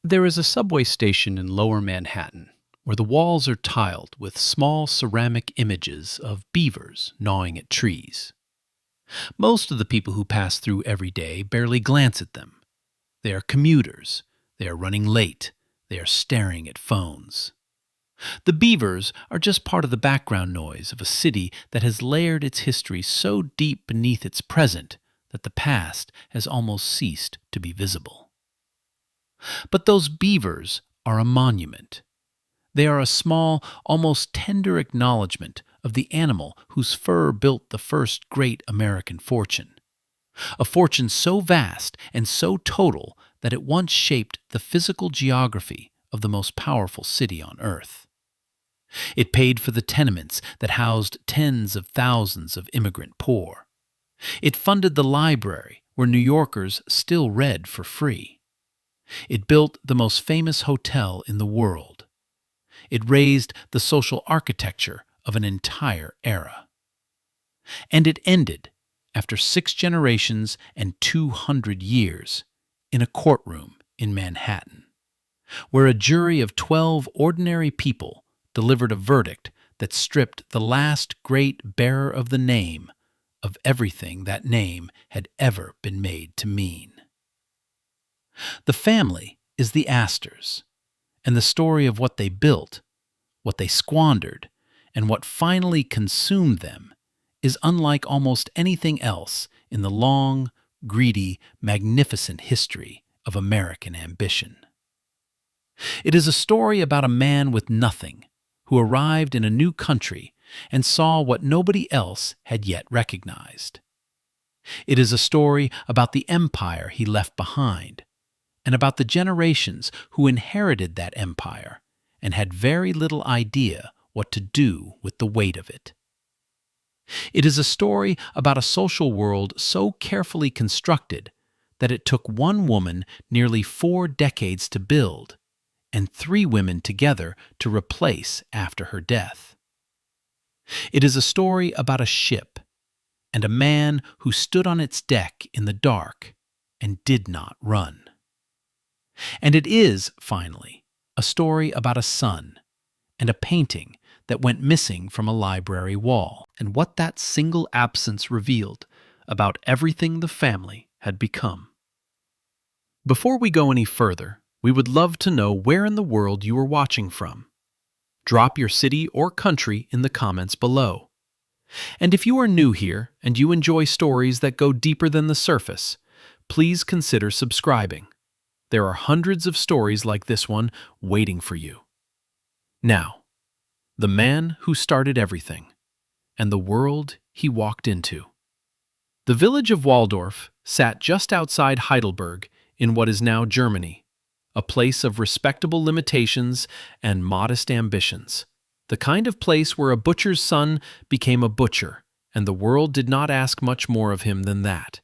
There is a subway station in Lower Manhattan where the walls are tiled with small ceramic images of beavers gnawing at trees. Most of the people who pass through every day barely glance at them. They are commuters, they are running late, they are staring at phones. The beavers are just part of the background noise of a city that has layered its history so deep beneath its present that the past has almost ceased to be visible. But those beavers are a monument. They are a small, almost tender acknowledgement of the animal whose fur built the first great American fortune. A fortune so vast and so total that it once shaped the physical geography of the most powerful city on earth. It paid for the tenements that housed tens of thousands of immigrant poor. It funded the library where New Yorkers still read for free. It built the most famous hotel in the world. It raised the social architecture of an entire era. And it ended, after 6 generations and 200 years, in a courtroom in Manhattan, where a jury of 12 ordinary people delivered a verdict that stripped the last great bearer of the name of everything that name had ever been made to mean. The family is the Astors, and the story of what they built, what they squandered, and what finally consumed them is unlike almost anything else in the long, greedy, magnificent history of American ambition. It is a story about a man with nothing who arrived in a new country and saw what nobody else had yet recognized. It is a story about the empire he left behind, and about the generations who inherited that empire and had very little idea what to do with the weight of it. It is a story about a social world so carefully constructed that it took one woman nearly 4 decades to build, and 3 women together to replace after her death. It is a story about a ship and a man who stood on its deck in the dark and did not run. And it is, finally, a story about a son and a painting that went missing from a library wall, and what that single absence revealed about everything the family had become. Before we go any further, we would love to know where in the world you are watching from. Drop your city or country in the comments below. And if you are new here and you enjoy stories that go deeper than the surface, please consider subscribing. There are hundreds of stories like this one waiting for you. Now, the man who started everything, and the world he walked into. The village of Walldorf sat just outside Heidelberg in what is now Germany, a place of respectable limitations and modest ambitions, the kind of place where a butcher's son became a butcher, and the world did not ask much more of him than that.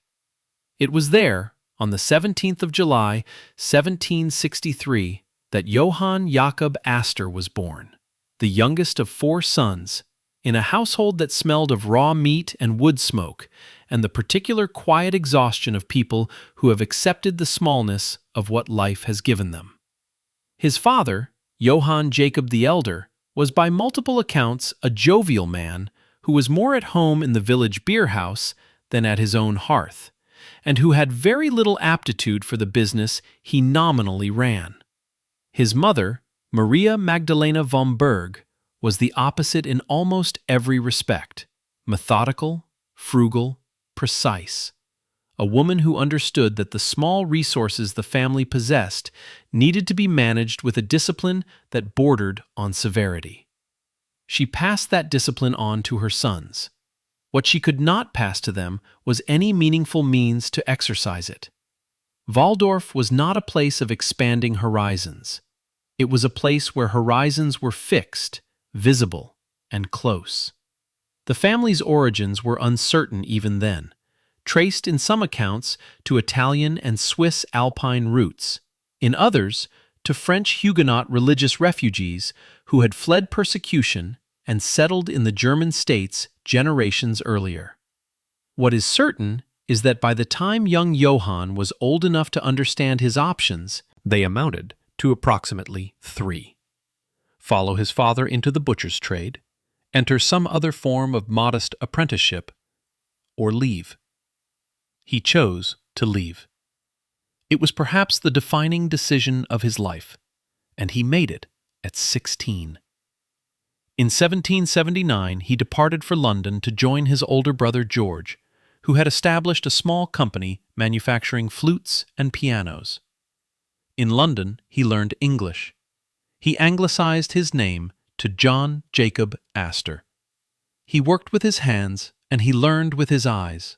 It was there, on the 17th of July, 1763, that Johann Jacob Astor was born, the youngest of 4 sons, in a household that smelled of raw meat and wood smoke, and the particular quiet exhaustion of people who have accepted the smallness of what life has given them. His father, Johann Jacob the Elder, was by multiple accounts a jovial man who was more at home in the village beer house than at his own hearth, and who had very little aptitude for the business he nominally ran. His mother, Maria Magdalena von Berg, was the opposite in almost every respect: methodical, frugal, precise. A woman who understood that the small resources the family possessed needed to be managed with a discipline that bordered on severity. She passed that discipline on to her sons. What she could not pass to them was any meaningful means to exercise it. Walldorf was not a place of expanding horizons. It was a place where horizons were fixed, visible, and close. The family's origins were uncertain even then, traced in some accounts to Italian and Swiss Alpine roots, in others to French Huguenot religious refugees who had fled persecution and settled in the German states generations earlier. What is certain is that by the time young Johann was old enough to understand his options, they amounted to approximately 3. Follow his father into the butcher's trade, enter some other form of modest apprenticeship, or leave. He chose to leave. It was perhaps the defining decision of his life, and he made it at 16. In 1779, he departed for London to join his older brother George, who had established a small company manufacturing flutes and pianos. In London, he learned English. He anglicized his name to John Jacob Astor. He worked with his hands and he learned with his eyes.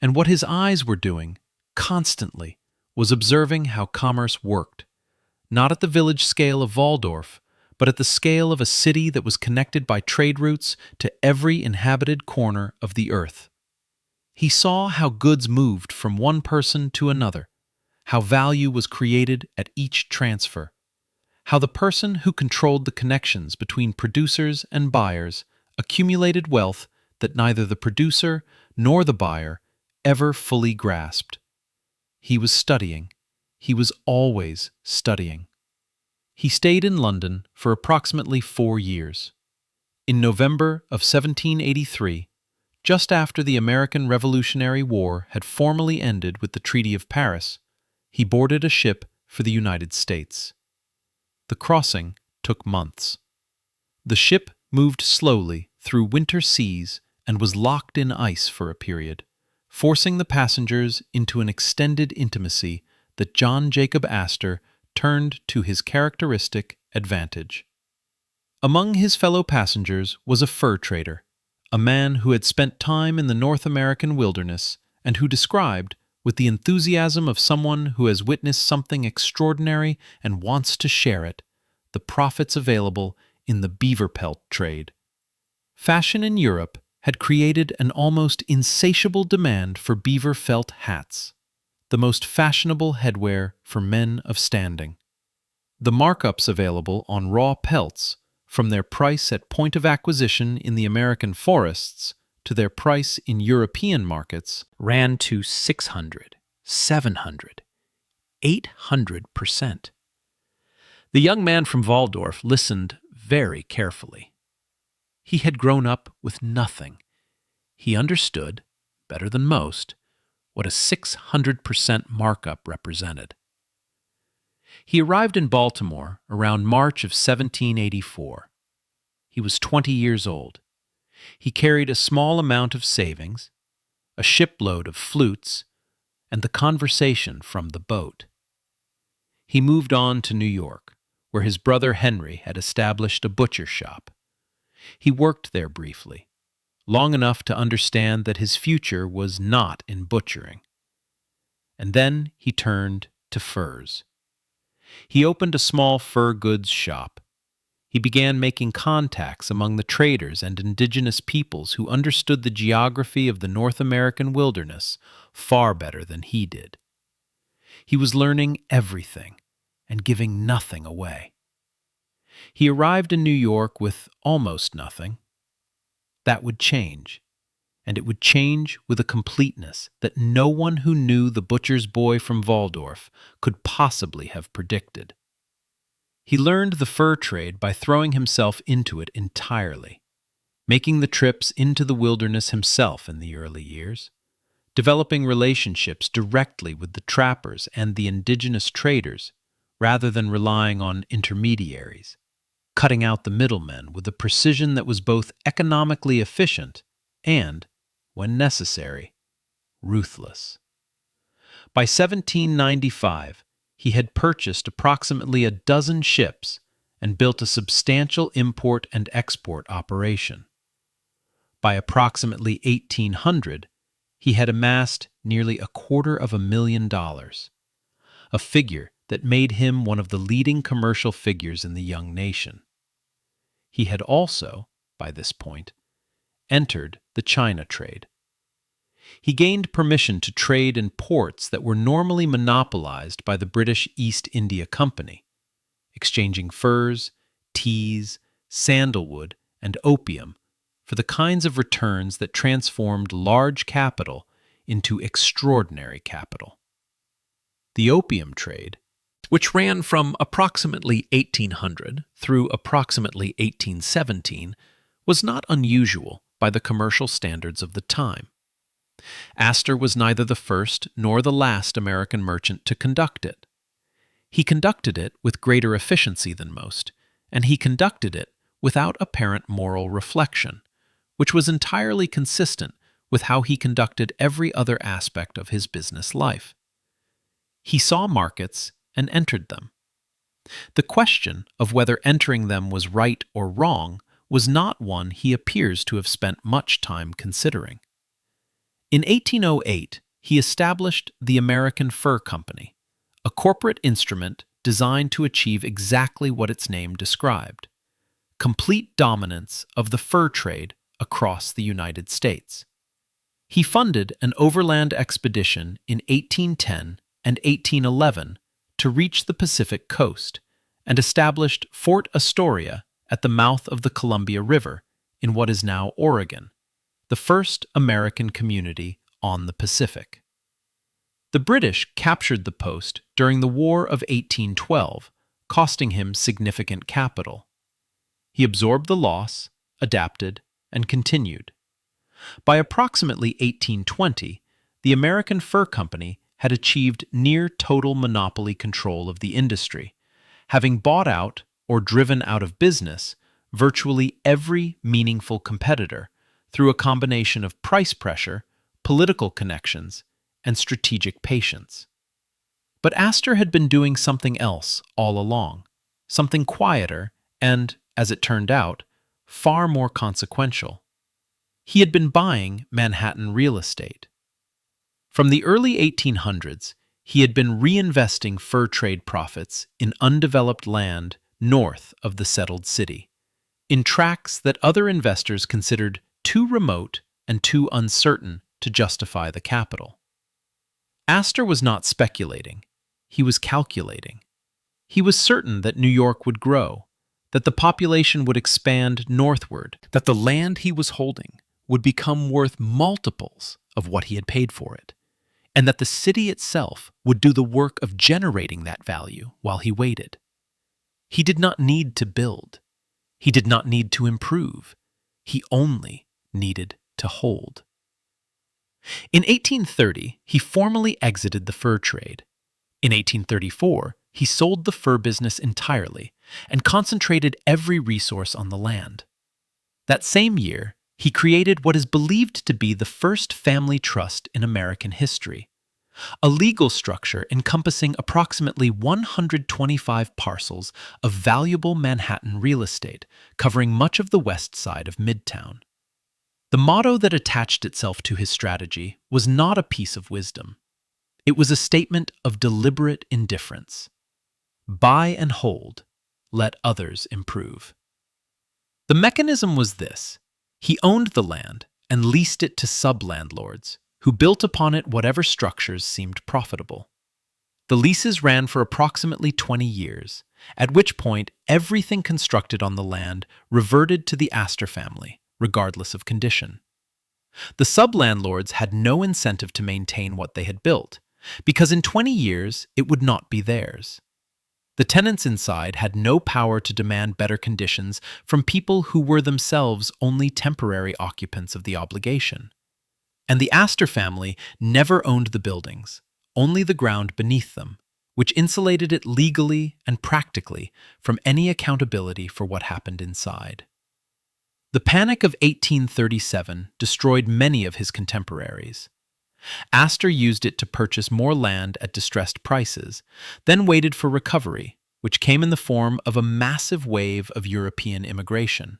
And what his eyes were doing, constantly, was observing how commerce worked, not at the village scale of Walldorf, but at the scale of a city that was connected by trade routes to every inhabited corner of the earth. He saw how goods moved from one person to another, how value was created at each transfer, how the person who controlled the connections between producers and buyers accumulated wealth that neither the producer nor the buyer ever fully grasped. He was studying. He was always studying. He stayed in London for approximately 4 years. In November of 1783, just after the American Revolutionary War had formally ended with the Treaty of Paris, he boarded a ship for the United States. The crossing took months. The ship moved slowly through winter seas and was locked in ice for a period, forcing the passengers into an extended intimacy that John Jacob Astor turned to his characteristic advantage. Among his fellow passengers was a fur trader, a man who had spent time in the North American wilderness and who described, with the enthusiasm of someone who has witnessed something extraordinary and wants to share it, the profits available in the beaver pelt trade. Fashion in Europe had created an almost insatiable demand for beaver felt hats, the most fashionable headwear for men of standing. The markups available on raw pelts, from their price at point of acquisition in the American forests to their price in European markets, ran to 600, 700, 800%. The young man from Walldorf listened very carefully. He had grown up with nothing. He understood, better than most, what a 600% markup represented. He arrived in Baltimore around March of 1784. He was 20 years old. He carried a small amount of savings, a shipload of flutes, and the conversation from the boat. He moved on to New York, where his brother Henry had established a butcher shop. He worked there briefly, long enough to understand that his future was not in butchering. And then he turned to furs. He opened a small fur goods shop. He began making contacts among the traders and indigenous peoples who understood the geography of the North American wilderness far better than he did. He was learning everything and giving nothing away. He arrived in New York with almost nothing. That would change, and it would change with a completeness that no one who knew the butcher's boy from Walldorf could possibly have predicted. He learned the fur trade by throwing himself into it entirely, making the trips into the wilderness himself in the early years, developing relationships directly with the trappers and the indigenous traders rather than relying on intermediaries, cutting out the middlemen with a precision that was both economically efficient and, when necessary, ruthless. By 1795, he had purchased approximately a dozen ships and built a substantial import and export operation. By approximately 1800, he had amassed nearly $250,000, a figure that made him one of the leading commercial figures in the young nation. He had also, by this point, entered the China trade. He gained permission to trade in ports that were normally monopolized by the British East India Company, exchanging furs, teas, sandalwood, and opium for the kinds of returns that transformed large capital into extraordinary capital. The opium trade, which ran from approximately 1800 through approximately 1817, was not unusual by the commercial standards of the time. Astor was neither the first nor the last American merchant to conduct it. He conducted it with greater efficiency than most, and he conducted it without apparent moral reflection, which was entirely consistent with how he conducted every other aspect of his business life. He saw markets and entered them. The question of whether entering them was right or wrong was not one he appears to have spent much time considering. In 1808, he established the American Fur Company, a corporate instrument designed to achieve exactly what its name described: complete dominance of the fur trade across the United States. He funded an overland expedition in 1810 and 1811 to reach the Pacific coast, and established Fort Astoria at the mouth of the Columbia River in what is now Oregon, the first American community on the Pacific. The British captured the post during the War of 1812, costing him significant capital. He absorbed the loss, adapted, and continued. By approximately 1820, the American Fur Company had achieved near total monopoly control of the industry, having bought out or driven out of business virtually every meaningful competitor through a combination of price pressure, political connections, and strategic patience. But Astor had been doing something else all along, something quieter and, as it turned out, far more consequential. He had been buying Manhattan real estate. From the early 1800s, he had been reinvesting fur trade profits in undeveloped land north of the settled city, in tracts that other investors considered too remote and too uncertain to justify the capital. Astor was not speculating. He was calculating. He was certain that New York would grow, that the population would expand northward, that the land he was holding would become worth multiples of what he had paid for it, and that the city itself would do the work of generating that value while he waited. He did not need to build. He did not need to improve. He only needed to hold. In 1830, he formally exited the fur trade. In 1834, he sold the fur business entirely and concentrated every resource on the land. That same year, he created what is believed to be the first family trust in American history, a legal structure encompassing approximately 125 parcels of valuable Manhattan real estate covering much of the west side of Midtown. The motto that attached itself to his strategy was not a piece of wisdom. It was a statement of deliberate indifference. Buy and hold, let others improve. The mechanism was this: he owned the land and leased it to sub-landlords, who built upon it whatever structures seemed profitable. The leases ran for approximately 20 years, at which point everything constructed on the land reverted to the Astor family, regardless of condition. The sub-landlords had no incentive to maintain what they had built, because in 20 years it would not be theirs. The tenants inside had no power to demand better conditions from people who were themselves only temporary occupants of the obligation. And the Astor family never owned the buildings, only the ground beneath them, which insulated it legally and practically from any accountability for what happened inside. The Panic of 1837 destroyed many of his contemporaries. Astor used it to purchase more land at distressed prices, then waited for recovery, which came in the form of a massive wave of European immigration.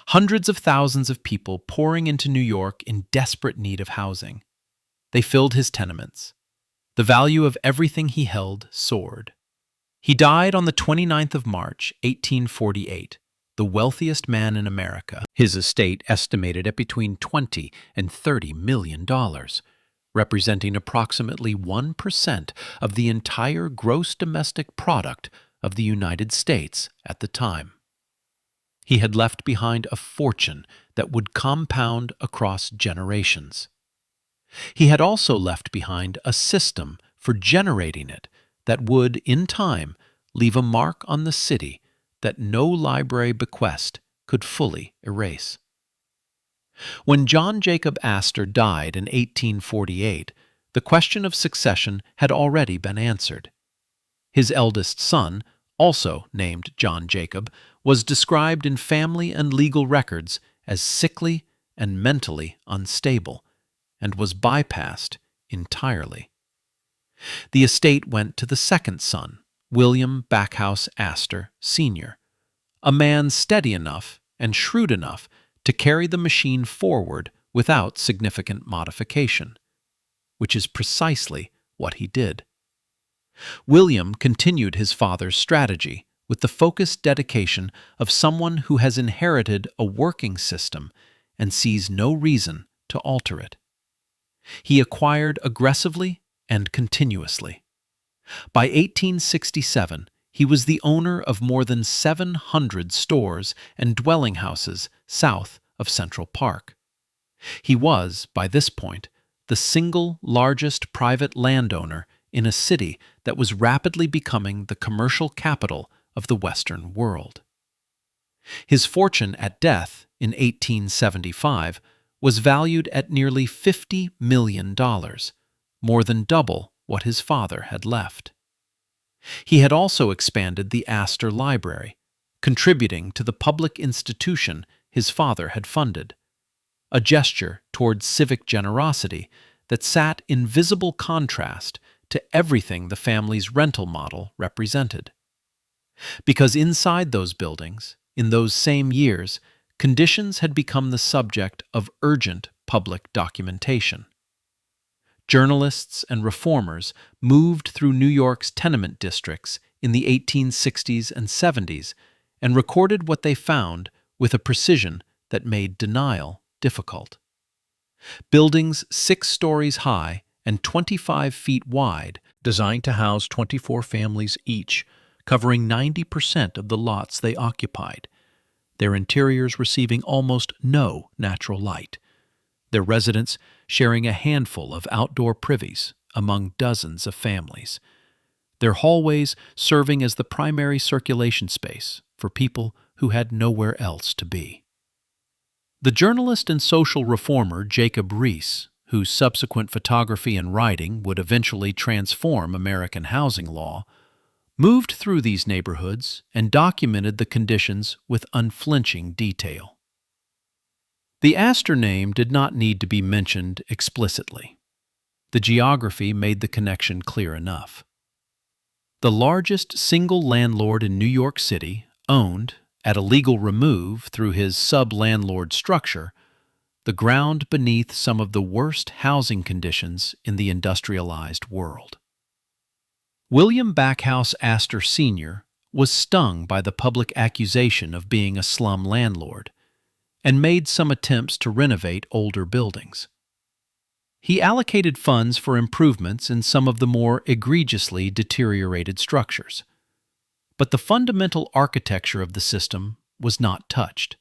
Hundreds of thousands of people pouring into New York in desperate need of housing. They filled his tenements. The value of everything he held soared. He died on the 29th of March, 1848, the wealthiest man in America, his estate estimated at between $20 and $30 million, representing approximately 1% of the entire gross domestic product of the United States at the time. He had left behind a fortune that would compound across generations. He had also left behind a system for generating it that would, in time, leave a mark on the city that no library bequest could fully erase. When John Jacob Astor died in 1848, the question of succession had already been answered. His eldest son, also named John Jacob, was described in family and legal records as sickly and mentally unstable, and was bypassed entirely. The estate went to the second son, William Backhouse Astor Sr., a man steady enough and shrewd enough to carry the machine forward without significant modification, which is precisely what he did. William continued his father's strategy with the focused dedication of someone who has inherited a working system and sees no reason to alter it. He acquired aggressively and continuously. By 1867, he was the owner of more than 700 stores and dwelling houses south of Central Park. He was, by this point, the single largest private landowner in a city that was rapidly becoming the commercial capital of the Western world. His fortune at death in 1875 was valued at nearly $50 million, more than double what his father had left. He had also expanded the Astor Library, contributing to the public institution his father had funded, a gesture toward civic generosity that sat in visible contrast to everything the family's rental model represented. Because inside those buildings, in those same years, conditions had become the subject of urgent public documentation. Journalists and reformers moved through New York's tenement districts in the 1860s and 70s and recorded what they found with a precision that made denial difficult. Buildings 6 stories high and 25 feet wide, designed to house 24 families each, covering 90% of the lots they occupied, their interiors receiving almost no natural light, their residents sharing a handful of outdoor privies among dozens of families, their hallways serving as the primary circulation space for people who had nowhere else to be. The journalist and social reformer Jacob Riis, whose subsequent photography and writing would eventually transform American housing law, moved through these neighborhoods and documented the conditions with unflinching detail. The Astor name did not need to be mentioned explicitly. The geography made the connection clear enough. The largest single landlord in New York City owned, at a legal remove through his sub-landlord structure, the ground beneath some of the worst housing conditions in the industrialized world. William Backhouse Astor Sr. was stung by the public accusation of being a slum landlord and made some attempts to renovate older buildings. He allocated funds for improvements in some of the more egregiously deteriorated structures. But the fundamental architecture of the system was not touched,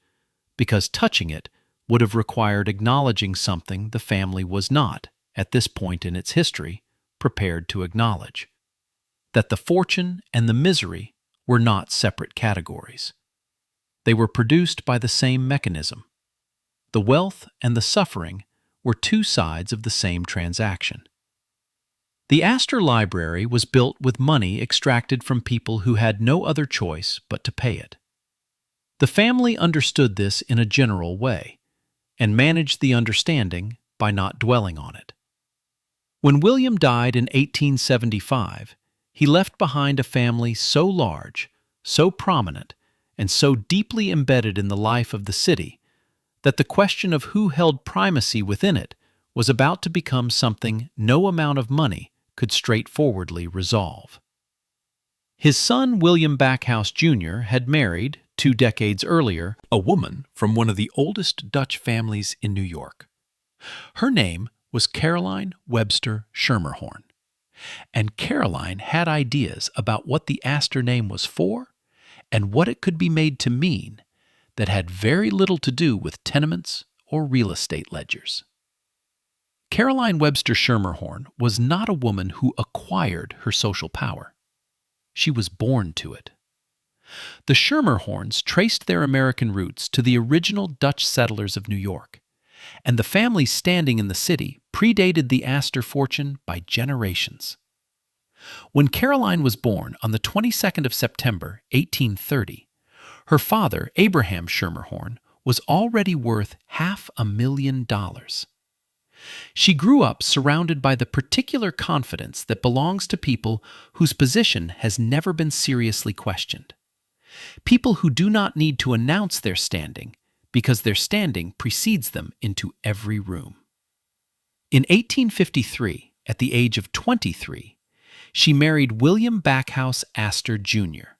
because touching it would have required acknowledging something the family was not, at this point in its history, prepared to acknowledge: that the fortune and the misery were not separate categories. They were produced by the same mechanism. The wealth and the suffering were two sides of the same transaction. The Astor Library was built with money extracted from people who had no other choice but to pay it. The family understood this in a general way, and managed the understanding by not dwelling on it. When William died in 1875, he left behind a family so large, so prominent, and so deeply embedded in the life of the city that the question of who held primacy within it was about to become something no amount of money could straightforwardly resolve. His son William Backhouse Jr. had married, 2 decades earlier, a woman from one of the oldest Dutch families in New York. Her name was Caroline Webster Schermerhorn, and Caroline had ideas about what the Astor name was for and what it could be made to mean that had very little to do with tenements or real estate ledgers. Caroline Webster Schermerhorn was not a woman who acquired her social power. She was born to it. The Schermerhorns traced their American roots to the original Dutch settlers of New York, and the family's standing in the city predated the Astor fortune by generations. When Caroline was born on the 22nd of September, 1830, her father, Abraham Schermerhorn, was already worth $500,000. She grew up surrounded by the particular confidence that belongs to people whose position has never been seriously questioned. People who do not need to announce their standing because their standing precedes them into every room. In 1853, at the age of 23, she married William Backhouse Astor Jr.,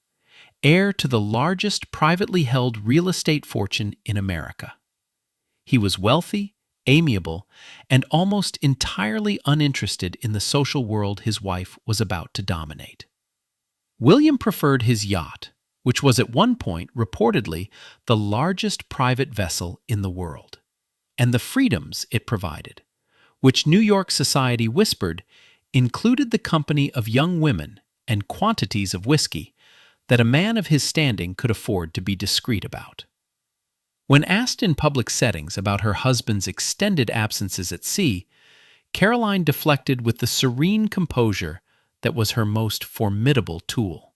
heir to the largest privately held real estate fortune in America. He was wealthy, amiable, and almost entirely uninterested in the social world his wife was about to dominate. William preferred his yacht, which was at one point reportedly the largest private vessel in the world, and the freedoms it provided, which New York society whispered included the company of young women and quantities of whiskey that a man of his standing could afford to be discreet about. When asked in public settings about her husband's extended absences at sea, Caroline deflected with the serene composure that was her most formidable tool,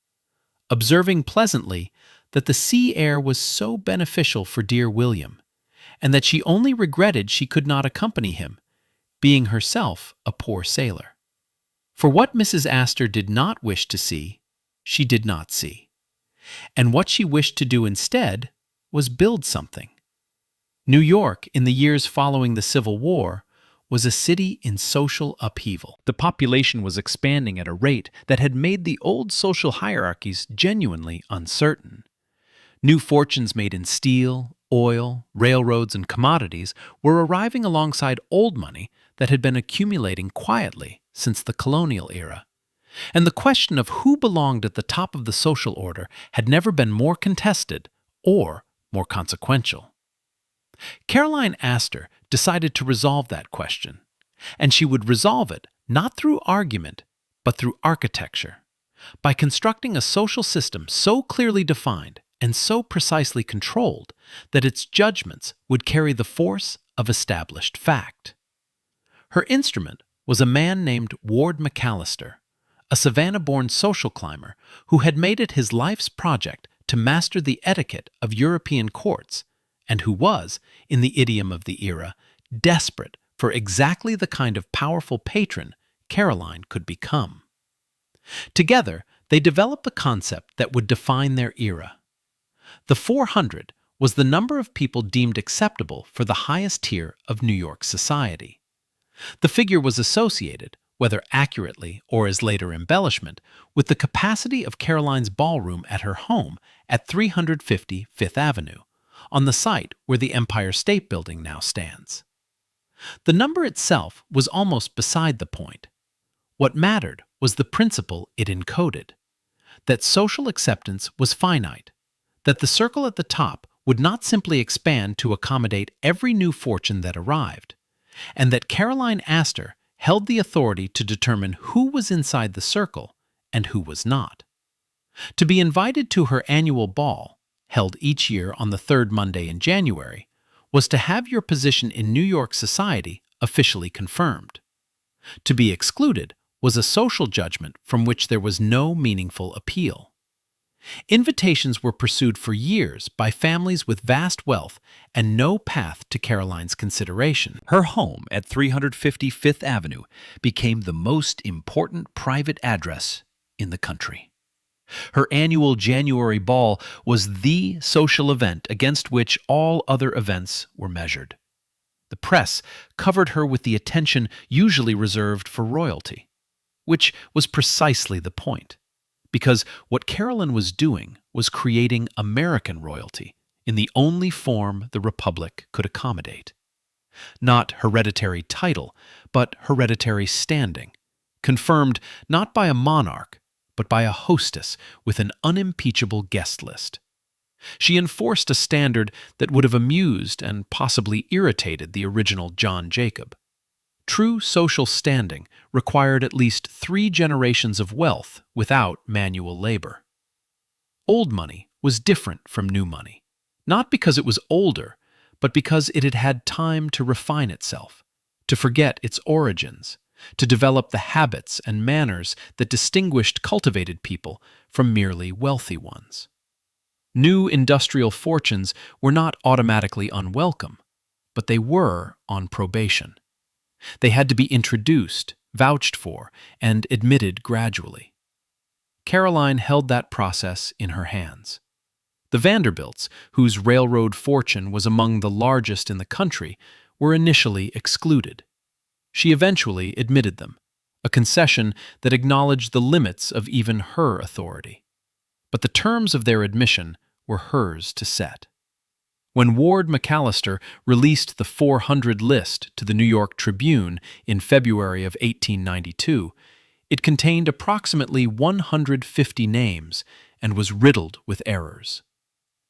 observing pleasantly that the sea air was so beneficial for dear William, and that she only regretted she could not accompany him, being herself a poor sailor. For what Mrs. Astor did not wish to see, she did not see, and what she wished to do instead was build something. New York, in the years following the Civil War, was a city in social upheaval. The population was expanding at a rate that had made the old social hierarchies genuinely uncertain. New fortunes made in steel, oil, railroads, and commodities were arriving alongside old money that had been accumulating quietly since the colonial era. And the question of who belonged at the top of the social order had never been more contested or more consequential. Caroline Astor decided to resolve that question, and she would resolve it not through argument, but through architecture, by constructing a social system so clearly defined and so precisely controlled that its judgments would carry the force of established fact. Her instrument was a man named Ward McAllister, a Savannah-born social climber who had made it his life's project to master the etiquette of European courts, and who was, in the idiom of the era, desperate for exactly the kind of powerful patron Caroline could become. Together, they developed the concept that would define their era. The 400 was the number of people deemed acceptable for the highest tier of New York society. The figure was associated, whether accurately or as later embellishment, with the capacity of Caroline's ballroom at her home at 350 Fifth Avenue, on the site where the Empire State Building now stands. The number itself was almost beside the point. What mattered was the principle it encoded, that social acceptance was finite, that the circle at the top would not simply expand to accommodate every new fortune that arrived, and that Caroline Astor held the authority to determine who was inside the circle and who was not. To be invited to her annual ball, held each year on the third Monday in January, was to have your position in New York society officially confirmed. To be excluded was a social judgment from which there was no meaningful appeal. Invitations were pursued for years by families with vast wealth and no path to Caroline's consideration. Her home at 350 Fifth Avenue became the most important private address in the country. Her annual January ball was the social event against which all other events were measured. The press covered her with the attention usually reserved for royalty, which was precisely the point, because what Caroline was doing was creating American royalty in the only form the Republic could accommodate. Not hereditary title, but hereditary standing, confirmed not by a monarch, but by a hostess with an unimpeachable guest list. She enforced a standard that would have amused and possibly irritated the original John Jacob. True social standing required at least 3 generations of wealth without manual labor. Old money was different from new money, not because it was older, but because it had had time to refine itself, to forget its origins, to develop the habits and manners that distinguished cultivated people from merely wealthy ones. New industrial fortunes were not automatically unwelcome, but they were on probation. They had to be introduced, vouched for, and admitted gradually. Caroline held that process in her hands. The Vanderbilts, whose railroad fortune was among the largest in the country, were initially excluded. She eventually admitted them, a concession that acknowledged the limits of even her authority. But the terms of their admission were hers to set. When Ward McAllister released the 400 list to the New York Tribune in February of 1892, it contained approximately 150 names and was riddled with errors.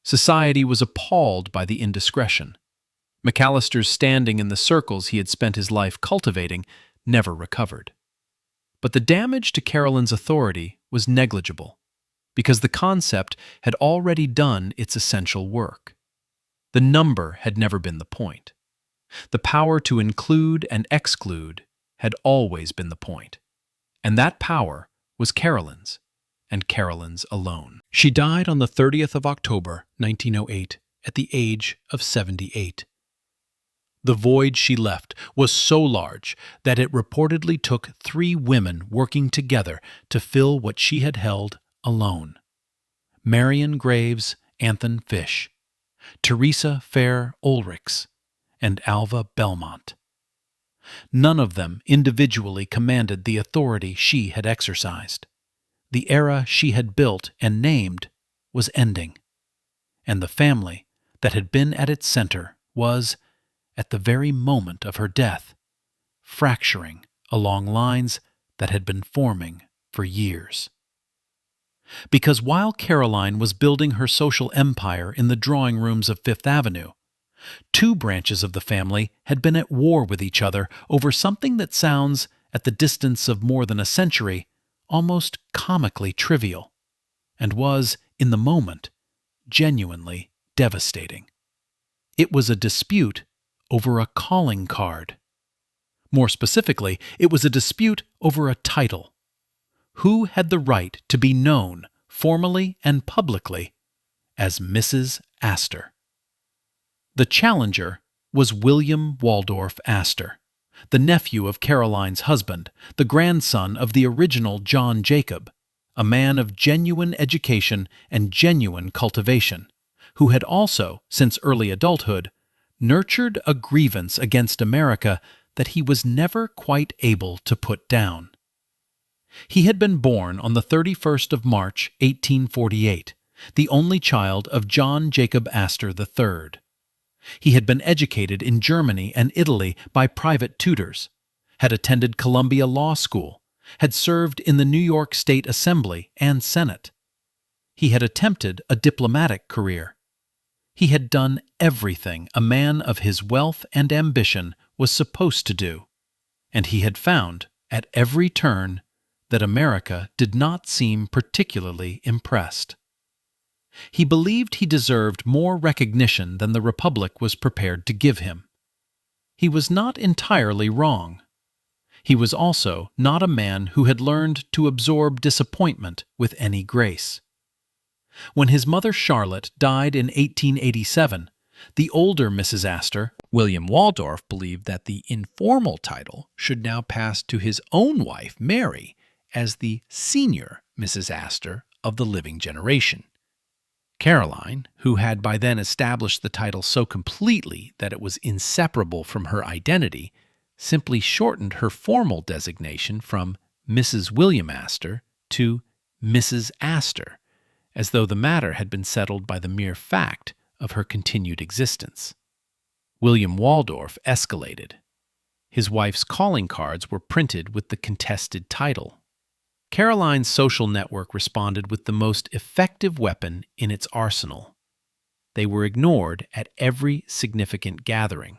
Society was appalled by the indiscretion. McAllister's standing in the circles he had spent his life cultivating never recovered. But the damage to Caroline's authority was negligible, because the concept had already done its essential work. The number had never been the point. The power to include and exclude had always been the point. And that power was Caroline's, and Caroline's alone. She died on the 30th of October, 1908, at the age of 78. The void she left was so large that it reportedly took 3 women working together to fill what she had held alone. Marion Graves Anthon Fish, Teresa Fair Ulrichs, and Alva Belmont. None of them individually commanded the authority she had exercised. The era she had built and named was ending, and the family that had been at its center was, at the very moment of her death, fracturing along lines that had been forming for years. Because while Caroline was building her social empire in the drawing rooms of Fifth Avenue, 2 branches of the family had been at war with each other over something that sounds, at the distance of more than a century, almost comically trivial, and was, in the moment, genuinely devastating. It was a dispute over a calling card. More specifically, it was a dispute over a title. Who had the right to be known, formally and publicly, as Mrs. Astor? The challenger was William Waldorf Astor, the nephew of Caroline's husband, the grandson of the original John Jacob, a man of genuine education and genuine cultivation, who had also, since early adulthood, nurtured a grievance against America that he was never quite able to put down. He had been born on the 31st of March, 1848, the only child of John Jacob Astor III. He had been educated in Germany and Italy by private tutors, had attended Columbia Law School, had served in the New York State Assembly and Senate. He had attempted a diplomatic career. He had done everything a man of his wealth and ambition was supposed to do, and he had found, at every turn, that America did not seem particularly impressed. He believed he deserved more recognition than the Republic was prepared to give him. He was not entirely wrong. He was also not a man who had learned to absorb disappointment with any grace. When his mother Charlotte died in 1887, the older Mrs. Astor, William Waldorf, believed that the informal title should now pass to his own wife, Mary, as the senior Mrs. Astor of the living generation. Caroline, who had by then established the title so completely that it was inseparable from her identity, simply shortened her formal designation from Mrs. William Astor to Mrs. Astor, as though the matter had been settled by the mere fact of her continued existence. William Waldorf escalated. His wife's calling cards were printed with the contested title. Caroline's social network responded with the most effective weapon in its arsenal. They were ignored at every significant gathering.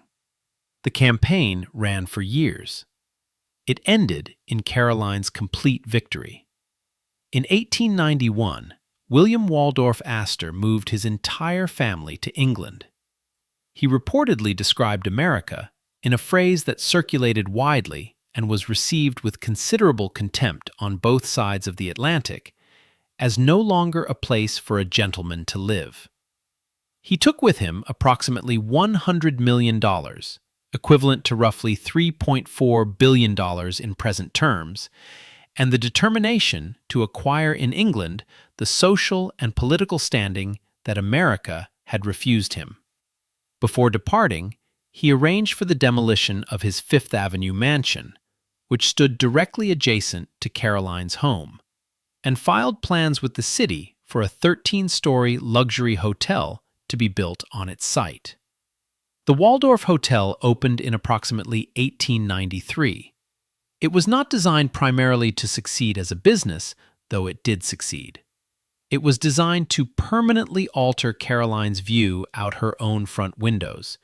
The campaign ran for years, it ended in Caroline's complete victory. In 1891, William Waldorf Astor moved his entire family to England. He reportedly described America in a phrase that circulated widely and was received with considerable contempt on both sides of the Atlantic as no longer a place for a gentleman to live. He took with him approximately $100 million, equivalent to roughly $3.4 billion in present terms, and the determination to acquire in England the social and political standing that America had refused him. Before departing, he arranged for the demolition of his Fifth Avenue mansion, which stood directly adjacent to Caroline's home, and filed plans with the city for a 13-story luxury hotel to be built on its site. The Waldorf Hotel opened in approximately 1893. It was not designed primarily to succeed as a business, though it did succeed. It was designed to permanently alter Caroline's view out her own front windows,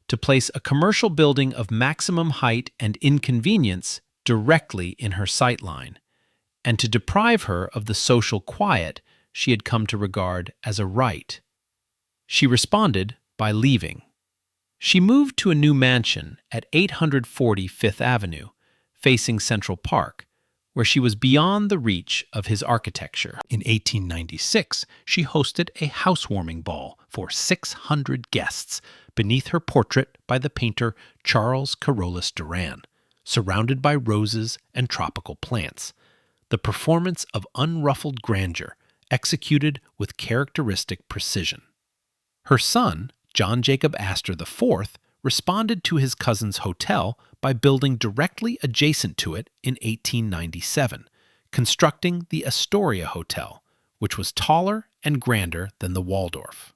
to place a commercial building of maximum height and inconvenience directly in her sightline, and to deprive her of the social quiet she had come to regard as a right. She responded by leaving. She moved to a new mansion at 840 Fifth Avenue, facing Central Park, where she was beyond the reach of his architecture. In 1896, she hosted a housewarming ball for 600 guests beneath her portrait by the painter Charles Carolus Duran, surrounded by roses and tropical plants, the performance of unruffled grandeur executed with characteristic precision. Her son, John Jacob Astor IV, responded to his cousin's hotel by building directly adjacent to it in 1897, constructing the Astoria Hotel, which was taller and grander than the Waldorf.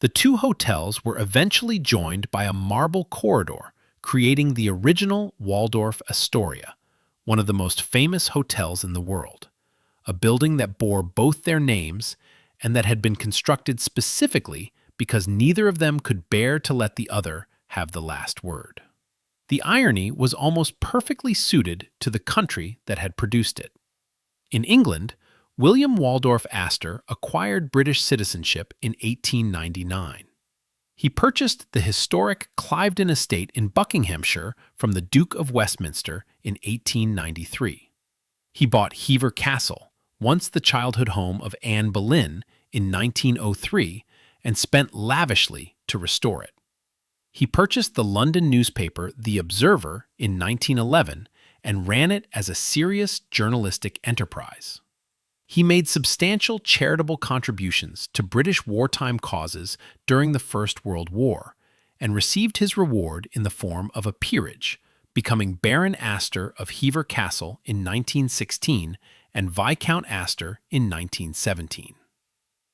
The two hotels were eventually joined by a marble corridor, creating the original Waldorf Astoria, one of the most famous hotels in the world, a building that bore both their names and that had been constructed specifically because neither of them could bear to let the other have the last word. The irony was almost perfectly suited to the country that had produced it. In England, William Waldorf Astor acquired British citizenship in 1899. He purchased the historic Cliveden estate in Buckinghamshire from the Duke of Westminster in 1893. He bought Hever Castle, once the childhood home of Anne Boleyn, in 1903, and spent lavishly to restore it. He purchased the London newspaper The Observer in 1911 and ran it as a serious journalistic enterprise. He made substantial charitable contributions to British wartime causes during the First World War and received his reward in the form of a peerage, becoming Baron Astor of Hever Castle in 1916 and Viscount Astor in 1917.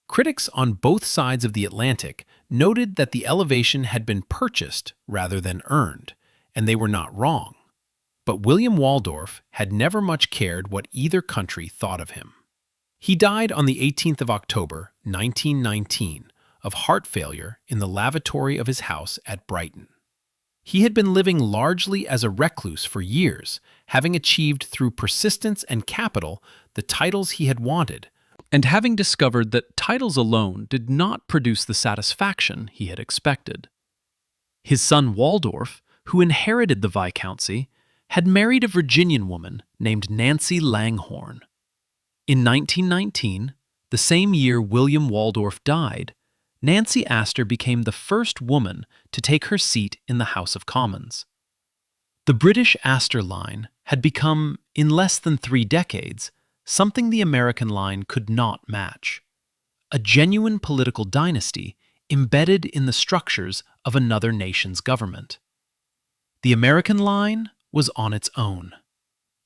Critics on both sides of the Atlantic noted that the elevation had been purchased rather than earned, and they were not wrong. But William Waldorf had never much cared what either country thought of him. He died on the 18th of October, 1919, of heart failure in the lavatory of his house at Brighton. He had been living largely as a recluse for years, having achieved through persistence and capital the titles he had wanted, and having discovered that titles alone did not produce the satisfaction he had expected. His son Waldorf, who inherited the viscountcy, had married a Virginian woman named Nancy Langhorne. In 1919, the same year William Waldorf died, Nancy Astor became the first woman to take her seat in the House of Commons. The British Astor line had become, in less than 3 decades, something the American line could not match. A genuine political dynasty embedded in the structures of another nation's government. The American line was on its own,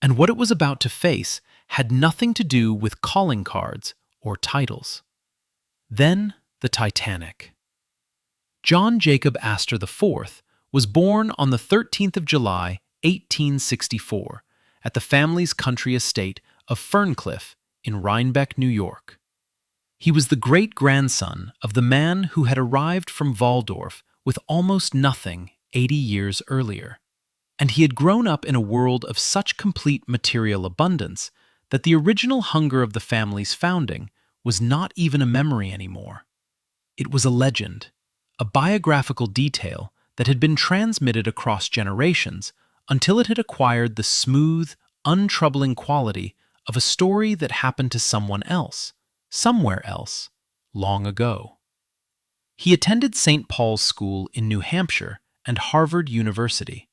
and what it was about to face had nothing to do with calling cards or titles. Then the Titanic. John Jacob Astor IV was born on the 13th of July, 1864, at the family's country estate of Ferncliff in Rhinebeck, New York. He was the great-grandson of the man who had arrived from Walldorf with almost nothing 80 years earlier. And he had grown up in a world of such complete material abundance that the original hunger of the family's founding was not even a memory anymore. It was a legend, a biographical detail that had been transmitted across generations until it had acquired the smooth, untroubling quality of a story that happened to someone else, somewhere else, long ago. He attended St. Paul's School in New Hampshire and Harvard University.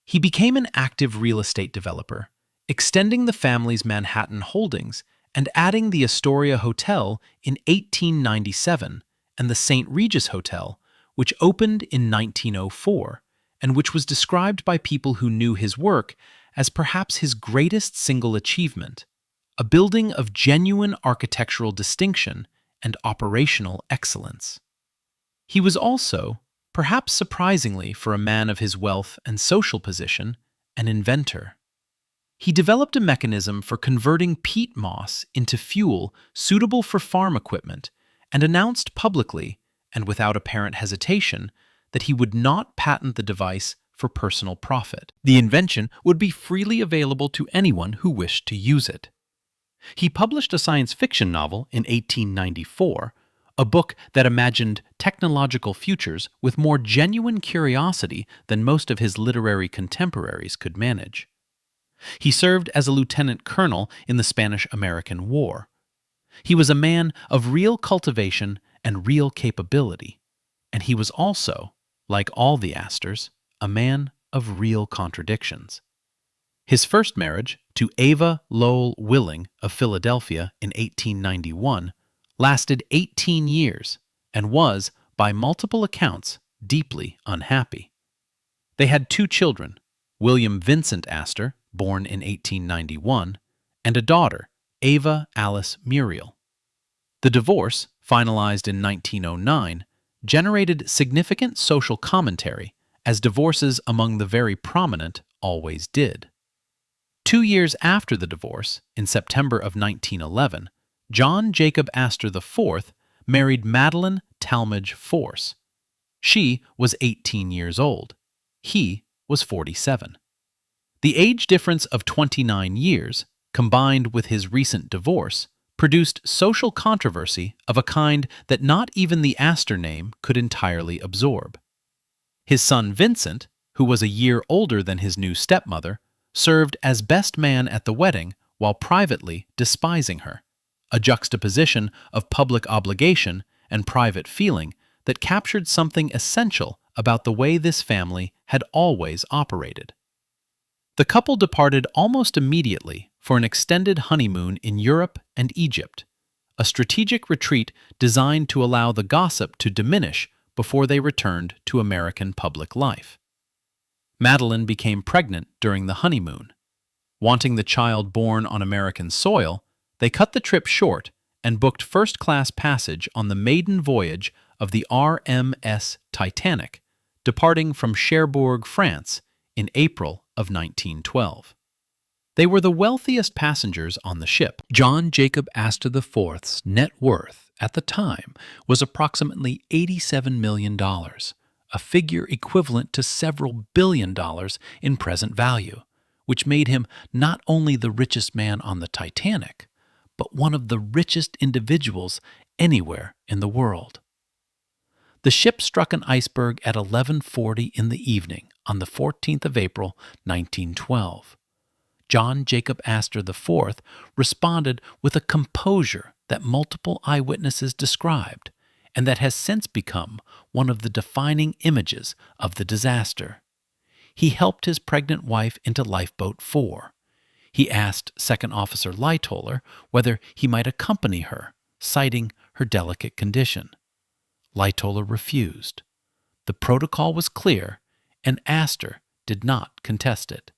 He became an active real estate developer, extending the family's Manhattan holdings and adding the Astoria Hotel in 1897 and the St. Regis Hotel, which opened in 1904 and which was described by people who knew his work as perhaps his greatest single achievement, a building of genuine architectural distinction and operational excellence. He was also, perhaps surprisingly for a man of his wealth and social position, an inventor. He developed a mechanism for converting peat moss into fuel suitable for farm equipment and announced publicly, and without apparent hesitation, that he would not patent the device for personal profit. The invention would be freely available to anyone who wished to use it. He published a science fiction novel in 1894, a book that imagined technological futures with more genuine curiosity than most of his literary contemporaries could manage. He served as a lieutenant colonel in the Spanish-American War. He was a man of real cultivation and real capability, and he was also, like all the Astors, a man of real contradictions. His first marriage, to Ava Lowell Willing of Philadelphia in 1891, lasted 18 years and was, by multiple accounts, deeply unhappy. They had 2 children, William Vincent Astor, born in 1891, and a daughter, Ava Alice Muriel. The divorce, finalized in 1909, generated significant social commentary, as divorces among the very prominent always did. 2 years after the divorce, in September of 1911, John Jacob Astor IV married Madeleine Talmadge Force. She was 18 years old. He was 47. The age difference of 29 years, combined with his recent divorce, produced social controversy of a kind that not even the Astor name could entirely absorb. His son Vincent, who was a year older than his new stepmother, served as best man at the wedding while privately despising her, a juxtaposition of public obligation and private feeling that captured something essential about the way this family had always operated. The couple departed almost immediately for an extended honeymoon in Europe and Egypt, a strategic retreat designed to allow the gossip to diminish before they returned to American public life. Madeleine became pregnant during the honeymoon. Wanting the child born on American soil, they cut the trip short and booked first-class passage on the maiden voyage of the RMS Titanic, departing from Cherbourg, France, in April of 1912. They were the wealthiest passengers on the ship. John Jacob Astor IV's net worth at the time was approximately $87 million, a figure equivalent to several billion dollars in present value, which made him not only the richest man on the Titanic, but one of the richest individuals anywhere in the world. The ship struck an iceberg at 11:40 in the evening on the 14th of April, 1912. John Jacob Astor IV responded with a composure that multiple eyewitnesses described, and that has since become one of the defining images of the disaster. He helped his pregnant wife into Lifeboat 4. He asked Second Officer Lightoller whether he might accompany her, citing her delicate condition. Lightoller refused. The protocol was clear, and Astor did not contest it.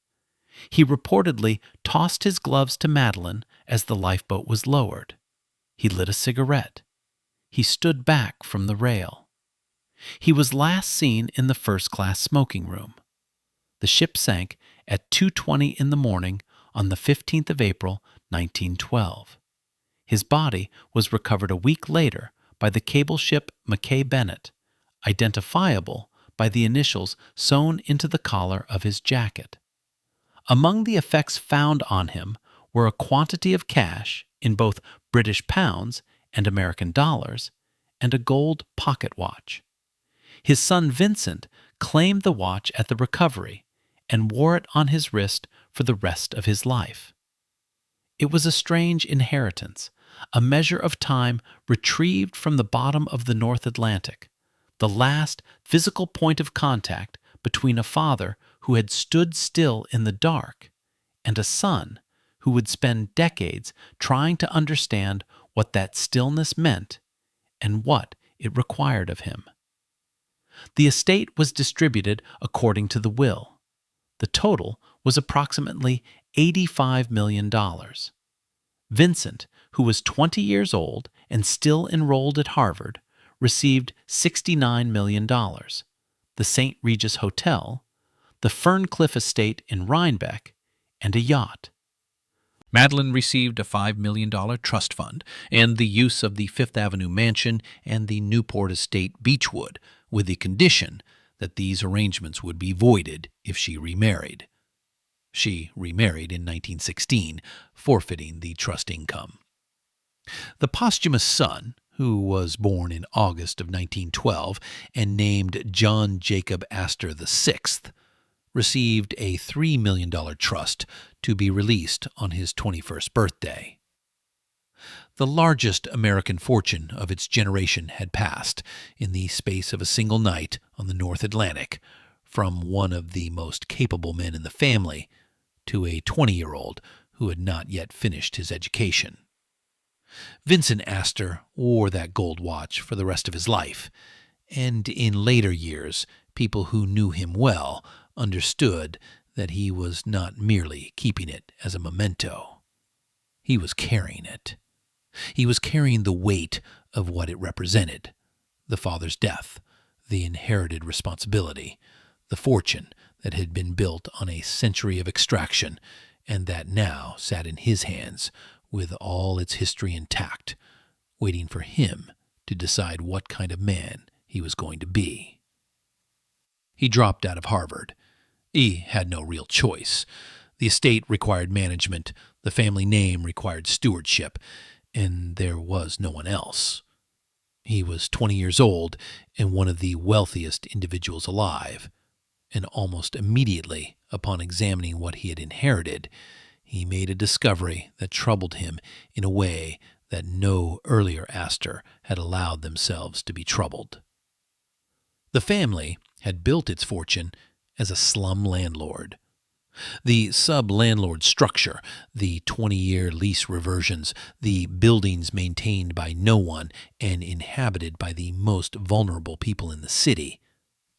He reportedly tossed his gloves to Madeleine as the lifeboat was lowered. He lit a cigarette. He stood back from the rail. He was last seen in the first-class smoking room. The ship sank at 2:20 in the morning on the 15th of April, 1912. His body was recovered a week later by the cable ship Mackay Bennett, identifiable by the initials sewn into the collar of his jacket. Among the effects found on him were a quantity of cash in both British pounds and American dollars, and a gold pocket watch. His son Vincent claimed the watch at the recovery and wore it on his wrist for the rest of his life. It was a strange inheritance, a measure of time retrieved from the bottom of the North Atlantic, the last physical point of contact between a father who had stood still in the dark and a son who would spend decades trying to understand what that stillness meant and what it required of him. The estate was distributed according to the will. The total was approximately $85 million. Vincent, who was 20 years old and still enrolled at Harvard, received $69 million, the St. Regis Hotel, the Ferncliff Estate in Rhinebeck, and a yacht. Madeleine received a $5 million trust fund and the use of the Fifth Avenue mansion and the Newport Estate Beechwood, with the condition that these arrangements would be voided if she remarried. She remarried in 1916, forfeiting the trust income. The posthumous son, who was born in August of 1912 and named John Jacob Astor VI, received a $3 million trust to be released on his 21st birthday. The largest American fortune of its generation had passed, in the space of a single night on the North Atlantic, from one of the most capable men in the family to a 20-year-old who had not yet finished his education. Vincent Astor wore that gold watch for the rest of his life, and in later years, people who knew him well understood that he was not merely keeping it as a memento. He was carrying it. He was carrying the weight of what it represented: the father's death, the inherited responsibility, the fortune that had been built on a century of extraction and that now sat in his hands with all its history intact, waiting for him to decide what kind of man he was going to be. He dropped out of Harvard. He had no real choice. The estate required management, the family name required stewardship, and there was no one else. He was 20 years old and one of the wealthiest individuals alive, and almost immediately, upon examining what he had inherited, he made a discovery that troubled him in a way that no earlier Astor had allowed themselves to be troubled. The family had built its fortune as a slum landlord. The sub-landlord structure, the 20-year lease reversions, the buildings maintained by no one and inhabited by the most vulnerable people in the city,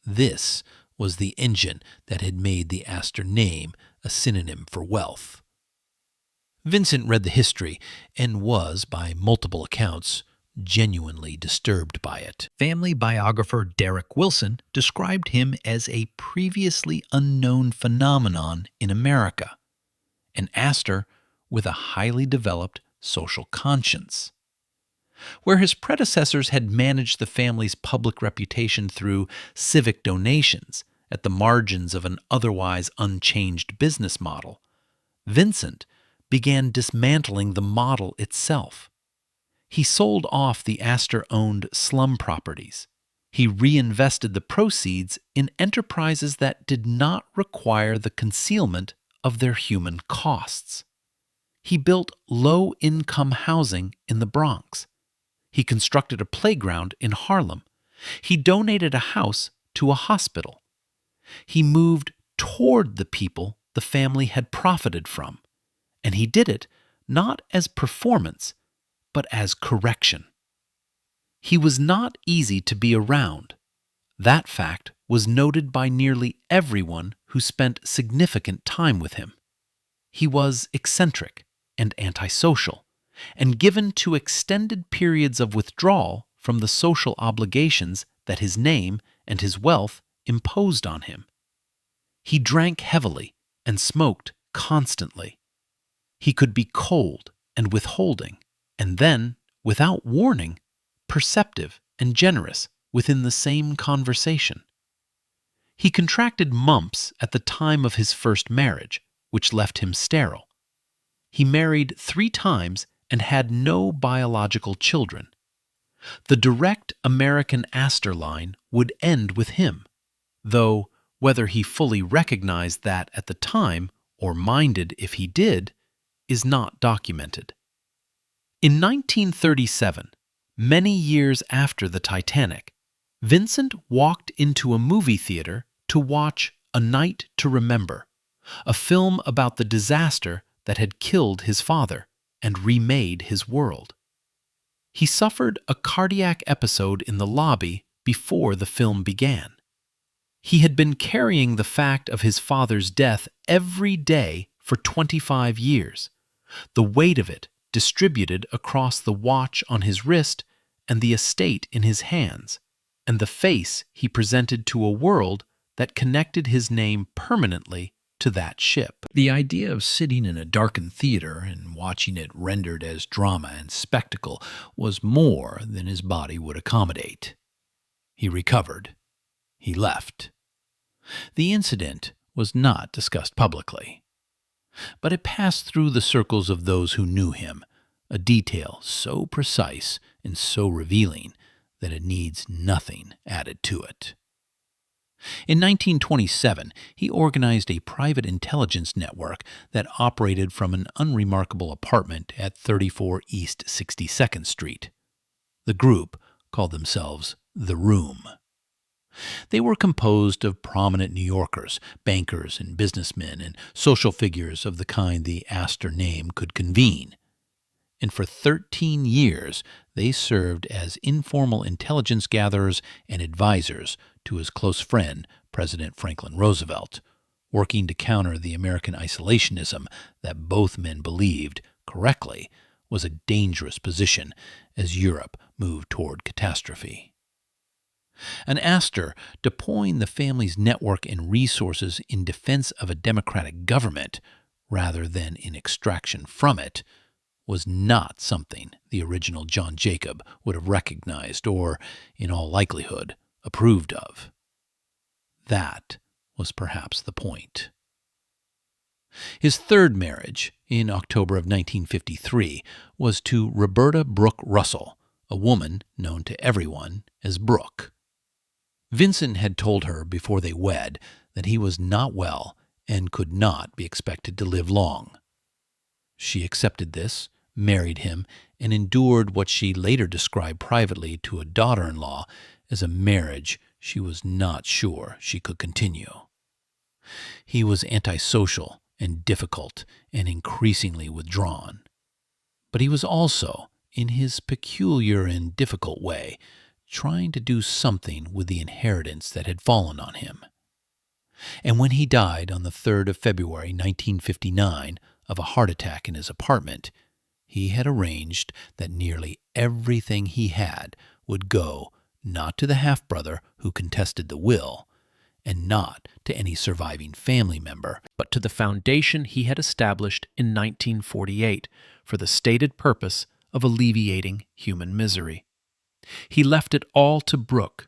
this was the engine that had made the Astor name a synonym for wealth. Vincent read the history and was, by multiple accounts, genuinely disturbed by it. Family biographer Derek Wilson described him as a previously unknown phenomenon in America, an Astor with a highly developed social conscience. Where his predecessors had managed the family's public reputation through civic donations at the margins of an otherwise unchanged business model, Vincent began dismantling the model itself. He sold off the Astor-owned slum properties. He reinvested the proceeds in enterprises that did not require the concealment of their human costs. He built low-income housing in the Bronx. He constructed a playground in Harlem. He donated a house to a hospital. He moved toward the people the family had profited from, and he did it not as performance, but as correction. He was not easy to be around. That fact was noted by nearly everyone who spent significant time with him. He was eccentric and antisocial, and given to extended periods of withdrawal from the social obligations that his name and his wealth imposed on him. He drank heavily and smoked constantly. He could be cold and withholding, and then, without warning, perceptive and generous within the same conversation. He contracted mumps at the time of his first marriage, which left him sterile. He married 3 times and had no biological children. The direct American Astor line would end with him, though whether he fully recognized that at the time, or minded if he did, is not documented. In 1937, many years after the Titanic, Vincent walked into a movie theater to watch A Night to Remember, a film about the disaster that had killed his father and remade his world. He suffered a cardiac episode in the lobby before the film began. He had been carrying the fact of his father's death every day for 25 years, the weight of it distributed across the watch on his wrist and the estate in his hands, and the face he presented to a world that connected his name permanently to that ship. The idea of sitting in a darkened theater and watching it rendered as drama and spectacle was more than his body would accommodate. He recovered. He left. The incident was not discussed publicly, but it passed through the circles of those who knew him, a detail so precise and so revealing that it needs nothing added to it. In 1927, he organized a private intelligence network that operated from an unremarkable apartment at 34 East 62nd Street. The group called themselves The Room. They were composed of prominent New Yorkers, bankers and businessmen, and social figures of the kind the Astor name could convene. And for 13 years, they served as informal intelligence gatherers and advisors to his close friend, President Franklin Roosevelt, working to counter the American isolationism that both men believed, correctly, was a dangerous position as Europe moved toward catastrophe. An Astor deploying the family's network and resources in defense of a democratic government rather than in extraction from it was not something the original John Jacob would have recognized or, in all likelihood, approved of. That was perhaps the point. His third marriage, in October of 1953, was to Roberta Brooke Russell, a woman known to everyone as Brooke. Vincent had told her before they wed that he was not well and could not be expected to live long. She accepted this, married him, and endured what she later described privately to a daughter-in-law as a marriage she was not sure she could continue. He was antisocial and difficult and increasingly withdrawn. But he was also, in his peculiar and difficult way, trying to do something with the inheritance that had fallen on him. And when he died on the 3rd of February 1959 of a heart attack in his apartment, he had arranged that nearly everything he had would go not to the half-brother who contested the will, and not to any surviving family member, but to the foundation he had established in 1948 for the stated purpose of alleviating human misery. He left it all to Brooke.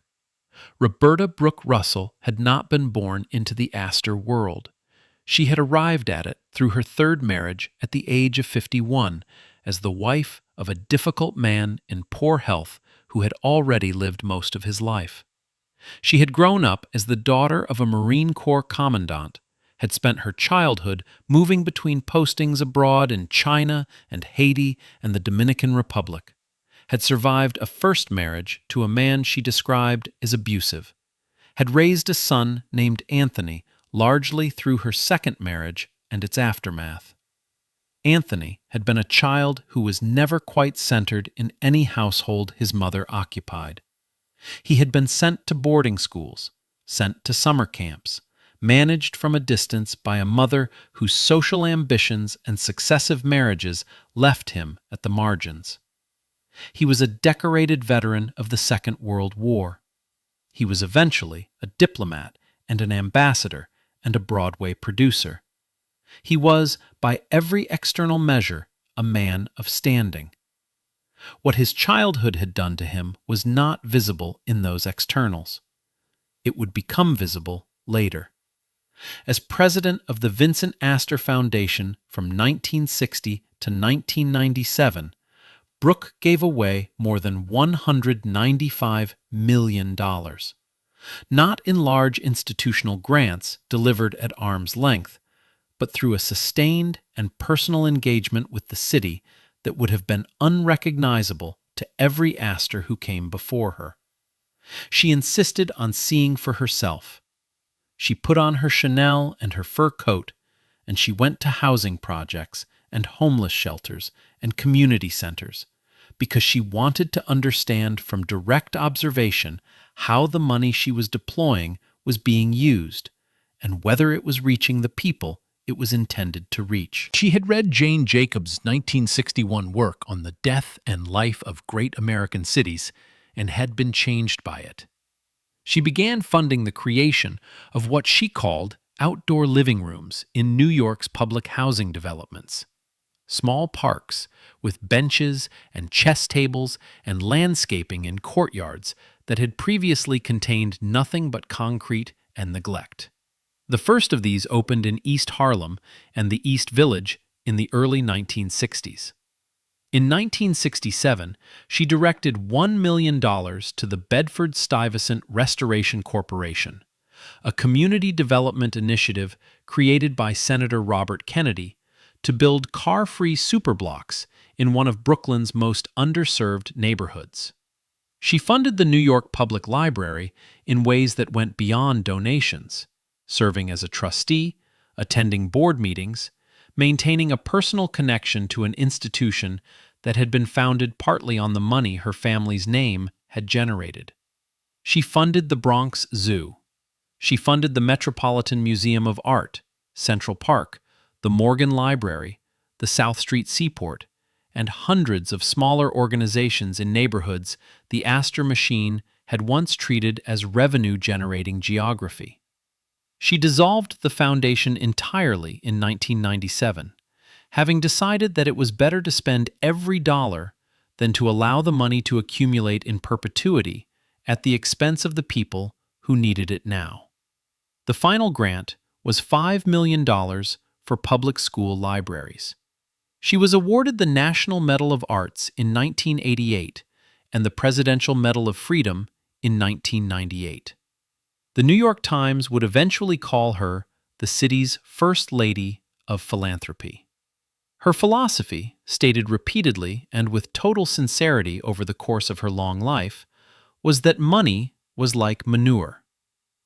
Roberta Brooke Russell had not been born into the Astor world. She had arrived at it through her third marriage at the age of 51 as the wife of a difficult man in poor health who had already lived most of his life. She had grown up as the daughter of a Marine Corps commandant, had spent her childhood moving between postings abroad in China and Haiti and the Dominican Republic, had survived a first marriage to a man she described as abusive, had raised a son named Anthony largely through her second marriage and its aftermath. Anthony had been a child who was never quite centered in any household his mother occupied. He had been sent to boarding schools, sent to summer camps, managed from a distance by a mother whose social ambitions and successive marriages left him at the margins. He was a decorated veteran of the Second World War. He was eventually a diplomat and an ambassador and a Broadway producer. He was, by every external measure, a man of standing. What his childhood had done to him was not visible in those externals. It would become visible later. As president of the Vincent Astor Foundation from 1960 to 1997, Brooke gave away more than $195 million, not in large institutional grants delivered at arm's length, but through a sustained and personal engagement with the city that would have been unrecognizable to every Astor who came before her. She insisted on seeing for herself. She put on her Chanel and her fur coat, and she went to housing projects and homeless shelters and community centers, because she wanted to understand from direct observation how the money she was deploying was being used, and whether it was reaching the people it was intended to reach. She had read John Jacob's 1961 work on the death and life of great American cities and had been changed by it. She began funding the creation of what she called outdoor living rooms in New York's public housing developments. Small parks with benches and chess tables and landscaping in courtyards that had previously contained nothing but concrete and neglect. The first of these opened in East Harlem and the East Village in the early 1960s. In 1967, she directed $1 million to the Bedford-Stuyvesant Restoration Corporation, a community development initiative created by Senator Robert Kennedy to build car-free superblocks in one of Brooklyn's most underserved neighborhoods. She funded the New York Public Library in ways that went beyond donations, serving as a trustee, attending board meetings, maintaining a personal connection to an institution that had been founded partly on the money her family's name had generated. She funded the Bronx Zoo. She funded the Metropolitan Museum of Art, Central Park, the Morgan Library, the South Street Seaport, and hundreds of smaller organizations in neighborhoods the Astor machine had once treated as revenue-generating geography. She dissolved the foundation entirely in 1997, having decided that it was better to spend every dollar than to allow the money to accumulate in perpetuity at the expense of the people who needed it now. The final grant was $5 million for public school libraries. She was awarded the National Medal of Arts in 1988 and the Presidential Medal of Freedom in 1998. The New York Times would eventually call her the city's First Lady of Philanthropy. Her philosophy, stated repeatedly and with total sincerity over the course of her long life, was that money was like manure.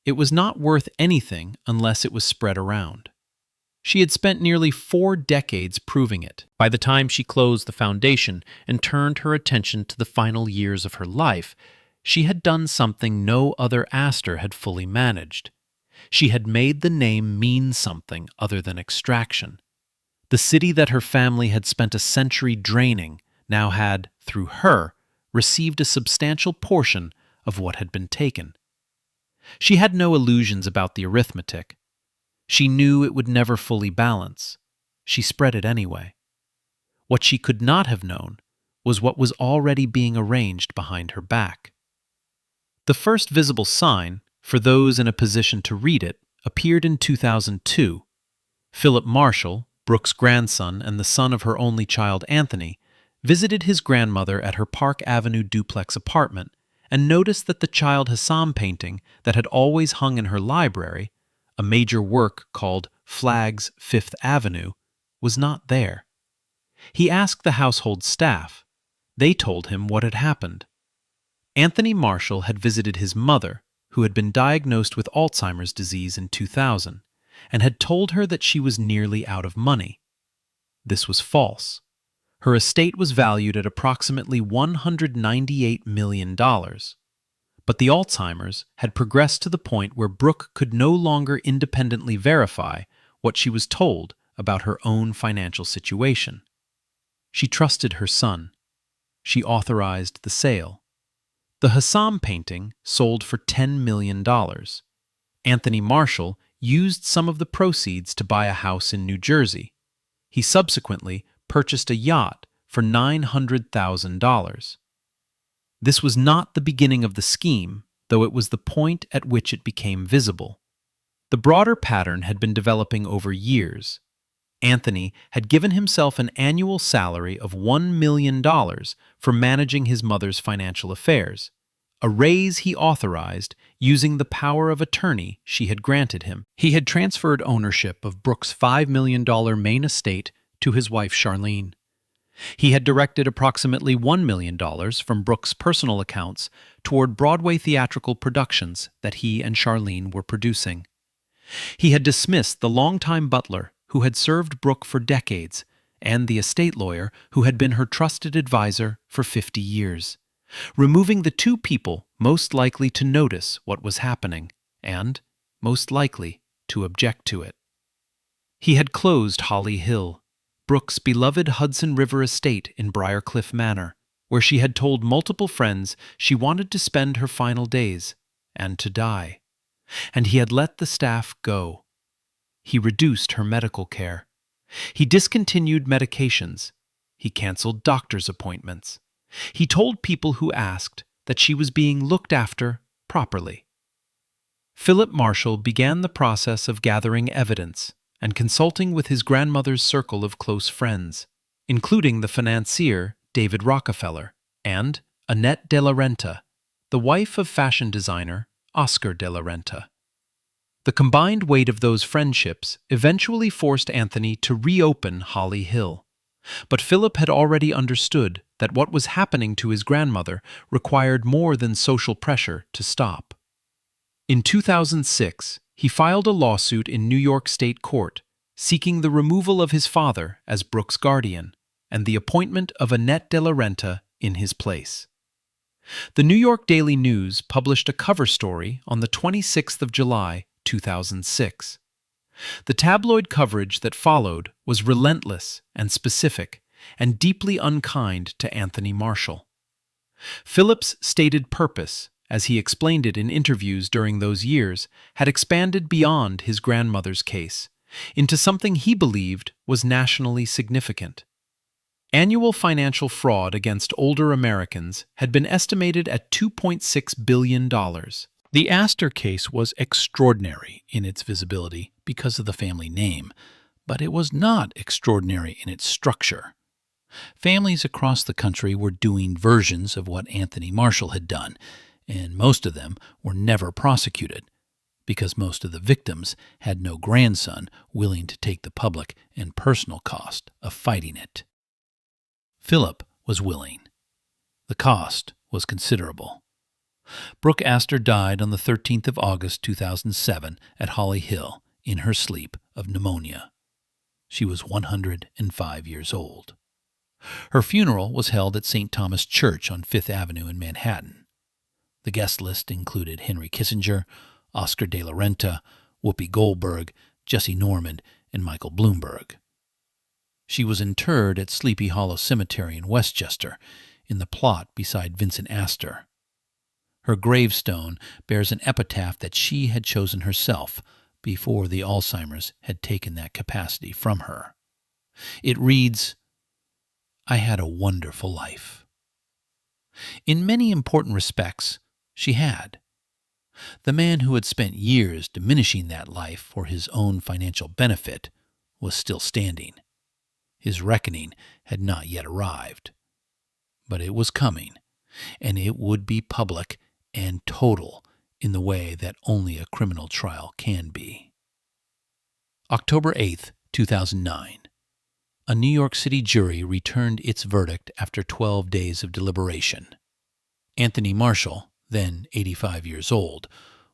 It was not worth anything unless it was spread around. She had spent nearly 4 decades proving it. By the time she closed the foundation and turned her attention to the final years of her life, she had done something no other Astor had fully managed. She had made the name mean something other than extraction. The city that her family had spent a century draining now had, through her, received a substantial portion of what had been taken. She had no illusions about the arithmetic. She knew it would never fully balance. She spread it anyway. What she could not have known was what was already being arranged behind her back. The first visible sign, for those in a position to read it, appeared in 2002. Philip Marshall, Brooke's grandson and the son of her only child Anthony, visited his grandmother at her Park Avenue duplex apartment and noticed that the child Hassam painting that had always hung in her library, a major work called Flagg's Fifth Avenue, was not there. He asked the household staff. They told him what had happened. Anthony Marshall had visited his mother, who had been diagnosed with Alzheimer's disease in 2000, and had told her that she was nearly out of money. This was false. Her estate was valued at approximately $198 million. But the Alzheimer's had progressed to the point where Brooke could no longer independently verify what she was told about her own financial situation. She trusted her son. She authorized the sale. The Hassam painting sold for $10 million. Anthony Marshall used some of the proceeds to buy a house in New Jersey. He subsequently purchased a yacht for $900,000. This was not the beginning of the scheme, though it was the point at which it became visible. The broader pattern had been developing over years. Anthony had given himself an annual salary of $1 million for managing his mother's financial affairs, a raise he authorized using the power of attorney she had granted him. He had transferred ownership of Brooke's $5 million main estate to his wife Charlene. He had directed approximately $1 million from Brooke's personal accounts toward Broadway theatrical productions that he and Charlene were producing. He had dismissed the longtime butler who had served Brooke for decades and the estate lawyer who had been her trusted advisor for 50 years, removing the two people most likely to notice what was happening and, most likely, to object to it. He had closed Holly Hill, Brooke's beloved Hudson River estate in Briarcliff Manor, where she had told multiple friends she wanted to spend her final days and to die. And he had let the staff go. He reduced her medical care. He discontinued medications. He canceled doctor's appointments. He told people who asked that she was being looked after properly. Philip Marshall began the process of gathering evidence and consulting with his grandmother's circle of close friends, including the financier David Rockefeller and Annette de la Renta, the wife of fashion designer Oscar de la Renta. The combined weight of those friendships eventually forced Anthony to reopen Holly Hill. But Philip had already understood that what was happening to his grandmother required more than social pressure to stop. In 2006, he filed a lawsuit in New York State Court seeking the removal of his father as Brooke's guardian and the appointment of Annette de la Renta in his place. The New York Daily News published a cover story on the 26th of July, 2006. The tabloid coverage that followed was relentless and specific and deeply unkind to Anthony Marshall. Philip's stated purpose, as he explained it in interviews during those years, had expanded beyond his grandmother's case into something he believed was nationally significant. Annual financial fraud against older Americans had been estimated at $2.6 billion. The Astor case was extraordinary in its visibility because of the family name, but it was not extraordinary in its structure. Families across the country were doing versions of what Anthony Marshall had done, and most of them were never prosecuted, because most of the victims had no grandson willing to take the public and personal cost of fighting it. Philip was willing. The cost was considerable. Brooke Astor died on the 13th of August 2007 at Holly Hill in her sleep of pneumonia. She was 105 years old. Her funeral was held at St. Thomas Church on Fifth Avenue in Manhattan. The guest list included Henry Kissinger, Oscar de la Renta, Whoopi Goldberg, Jesse Norman, and Michael Bloomberg. She was interred at Sleepy Hollow Cemetery in Westchester, in the plot beside Vincent Astor. Her gravestone bears an epitaph that she had chosen herself before the Alzheimer's had taken that capacity from her. It reads, "I had a wonderful life." In many important respects, she had. The man who had spent years diminishing that life for his own financial benefit was still standing. His reckoning had not yet arrived. But it was coming, and it would be public and total in the way that only a criminal trial can be. October 8th, 2009. A New York City jury returned its verdict after 12 days of deliberation. Anthony Marshall, then 85 years old,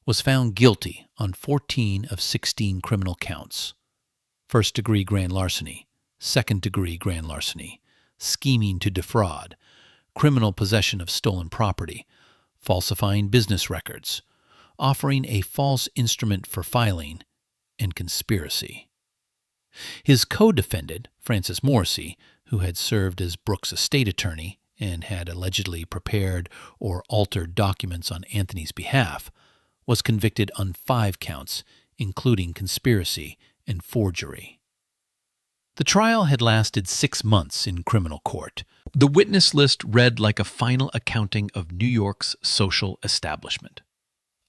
was found guilty on 14 of 16 criminal counts: first-degree grand larceny, second-degree grand larceny, scheming to defraud, criminal possession of stolen property, falsifying business records, offering a false instrument for filing, and conspiracy. His co-defendant, Francis Morrissey, who had served as Brooke's estate attorney and had allegedly prepared or altered documents on Anthony's behalf, was convicted on 5 counts, including conspiracy and forgery. The trial had lasted 6 months in criminal court. The witness list read like a final accounting of New York's social establishment.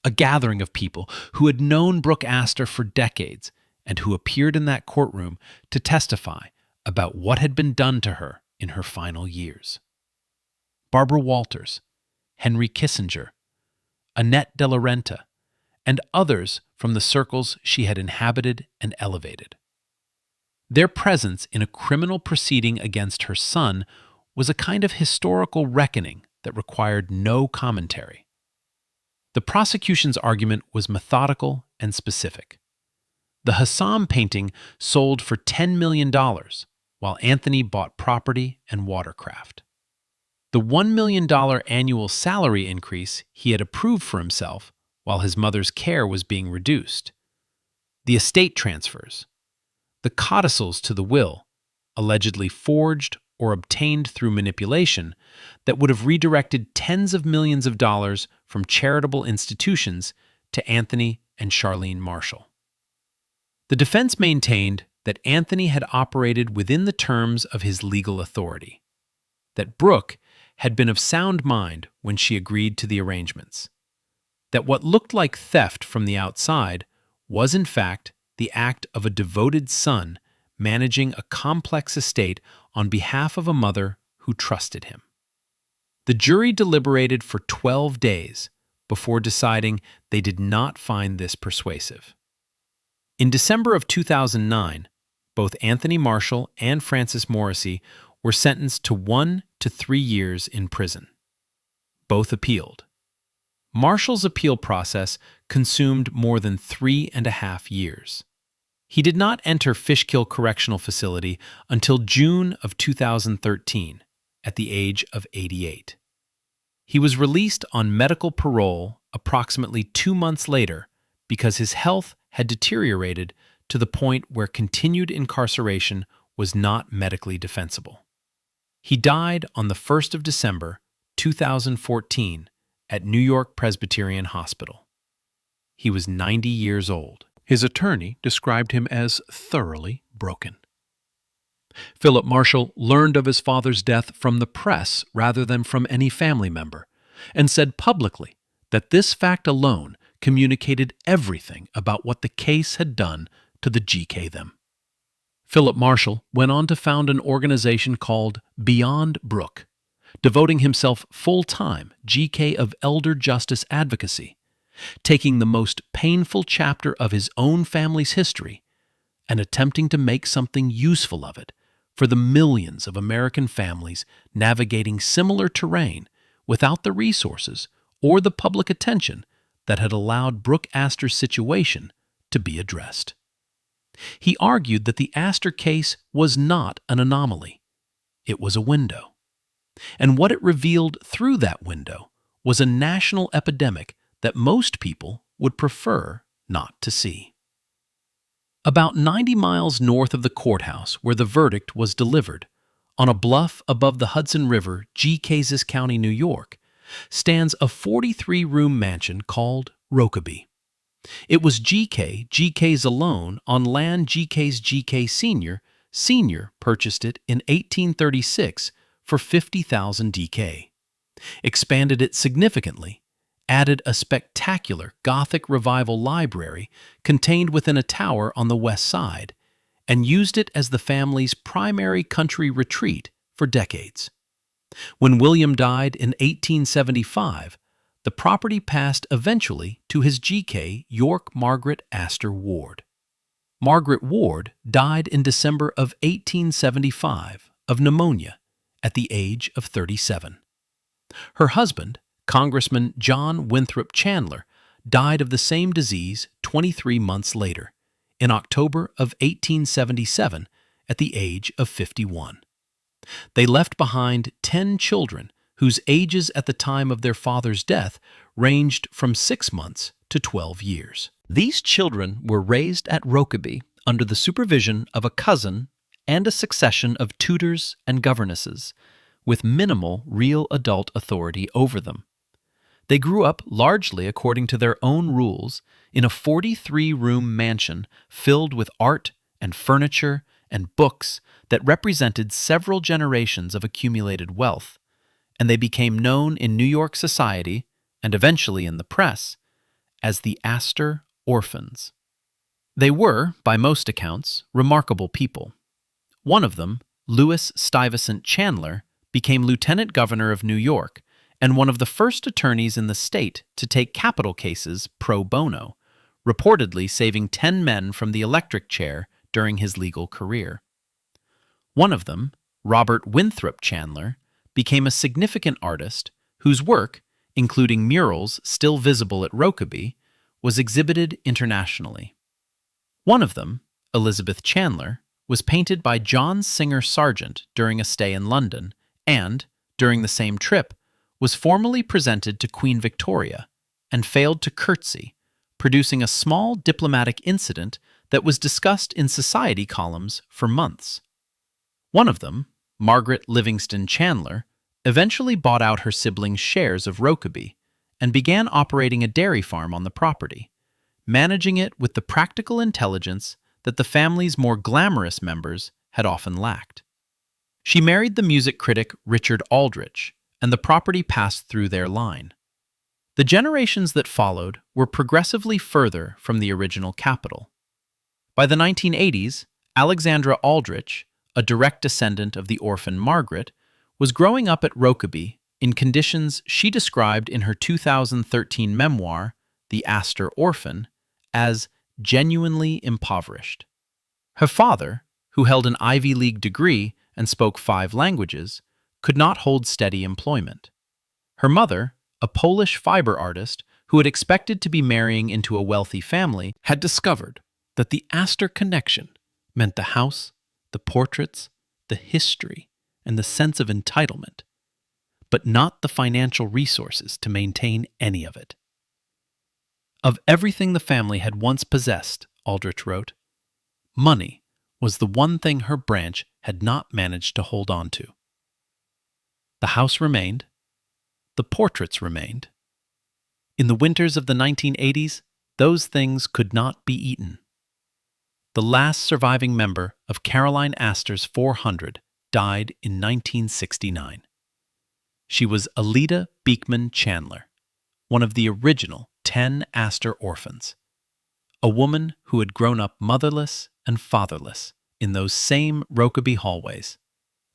a gathering of people who had known Brooke Astor for decades and who appeared in that courtroom to testify about what had been done to her in her final years. Barbara Walters, Henry Kissinger, Annette de la Renta, and others from the circles she had inhabited and elevated. Their presence in a criminal proceeding against her son was a kind of historical reckoning that required no commentary. The prosecution's argument was methodical and specific. The Hassam painting sold for $10 million, while Anthony bought property and watercraft. The $1 million annual salary increase he had approved for himself while his mother's care was being reduced. The estate transfers. The codicils to the will, allegedly forged or obtained through manipulation, that would have redirected tens of millions of dollars from charitable institutions to Anthony and Charlene Marshall. The defense maintained that Anthony had operated within the terms of his legal authority, that Brooke had been of sound mind when she agreed to the arrangements, that what looked like theft from the outside was in fact the act of a devoted son managing a complex estate on behalf of a mother who trusted him. The jury deliberated for 12 days before deciding they did not find this persuasive. In December of 2009, both Anthony Marshall and Francis Morrissey were sentenced to 1 to 3 years in prison. Both appealed. Marshall's appeal process consumed more than 3.5 years. He did not enter Fishkill Correctional Facility until June of 2013, at the age of 88. He was released on medical parole approximately 2 months later because his health had deteriorated to the point where continued incarceration was not medically defensible. He died on the 1st of December, 2014, at New York Presbyterian Hospital. He was 90 years old. His attorney described him as thoroughly broken. Philip Marshall learned of his father's death from the press rather than from any family member, and said publicly that this fact alone communicated everything about what the case had done to the GK them. Philip Marshall went on to found an organization called Beyond Brooke, devoting himself full-time GK of elder justice advocacy, taking the most painful chapter of his own family's history and attempting to make something useful of it for the millions of American families navigating similar terrain without the resources or the public attention that had allowed Brooke Astor's situation to be addressed. He argued that the Astor case was not an anomaly. It was a window. And what it revealed through that window was a national epidemic that most people would prefer not to see. About 90 miles north of the courthouse where the verdict was delivered, on a bluff above the Hudson River, Geekasas County, New York, stands a 43-room mansion called Rokeby. It was GK's alone on land GK's GK Sr. purchased it in 1836 for 50,000 DK, expanded it significantly, added a spectacular Gothic Revival library contained within a tower on the west side, and used it as the family's primary country retreat for decades. When William died in 1875, the property passed eventually to his GK, York Margaret Astor Ward. Margaret Ward died in December of 1875 of pneumonia at the age of 37. Her husband, Congressman John Winthrop Chandler, died of the same disease 23 months later, in October of 1877 at the age of 51. They left behind 10 children whose ages at the time of their father's death ranged from 6 months to 12 years. These children were raised at Rokeby under the supervision of a cousin and a succession of tutors and governesses, with minimal real adult authority over them. They grew up largely according to their own rules in a 43-room mansion filled with art and furniture and books that represented several generations of accumulated wealth, and they became known in New York society, and eventually in the press, as the Astor Orphans. They were, by most accounts, remarkable people. One of them, Louis Stuyvesant Chandler, became Lieutenant Governor of New York and one of the first attorneys in the state to take capital cases pro bono, reportedly saving 10 men from the electric chair during his legal career. One of them, Robert Winthrop Chandler, became a significant artist whose work, including murals still visible at Rokeby, was exhibited internationally. One of them, Elizabeth Chandler, was painted by John Singer Sargent during a stay in London and, during the same trip, was formally presented to Queen Victoria and failed to curtsy, producing a small diplomatic incident that was discussed in society columns for months. One of them, Margaret Livingston Chandler, eventually bought out her siblings' shares of Rokeby and began operating a dairy farm on the property, managing it with the practical intelligence that the family's more glamorous members had often lacked. She married the music critic Richard Aldrich, and the property passed through their line. The generations that followed were progressively further from the original capital. By the 1980s, Alexandra Aldrich, a direct descendant of the orphan Margaret, was growing up at Rokeby in conditions she described in her 2013 memoir, The Astor Orphan, as genuinely impoverished. Her father, who held an Ivy League degree and spoke 5 languages, could not hold steady employment. Her mother, a Polish fiber artist who had expected to be marrying into a wealthy family, had discovered that the Astor connection meant the house, the portraits, the history, and the sense of entitlement, but not the financial resources to maintain any of it. Of everything the family had once possessed, Aldrich wrote, money was the one thing her branch had not managed to hold on to. The house remained. The portraits remained. In the winters of the 1980s, those things could not be eaten. The last surviving member of Caroline Astor's 400 died in 1969. She was Alida Beekman Chandler, one of the original 10 Astor orphans, a woman who had grown up motherless and fatherless in those same Rokeby hallways,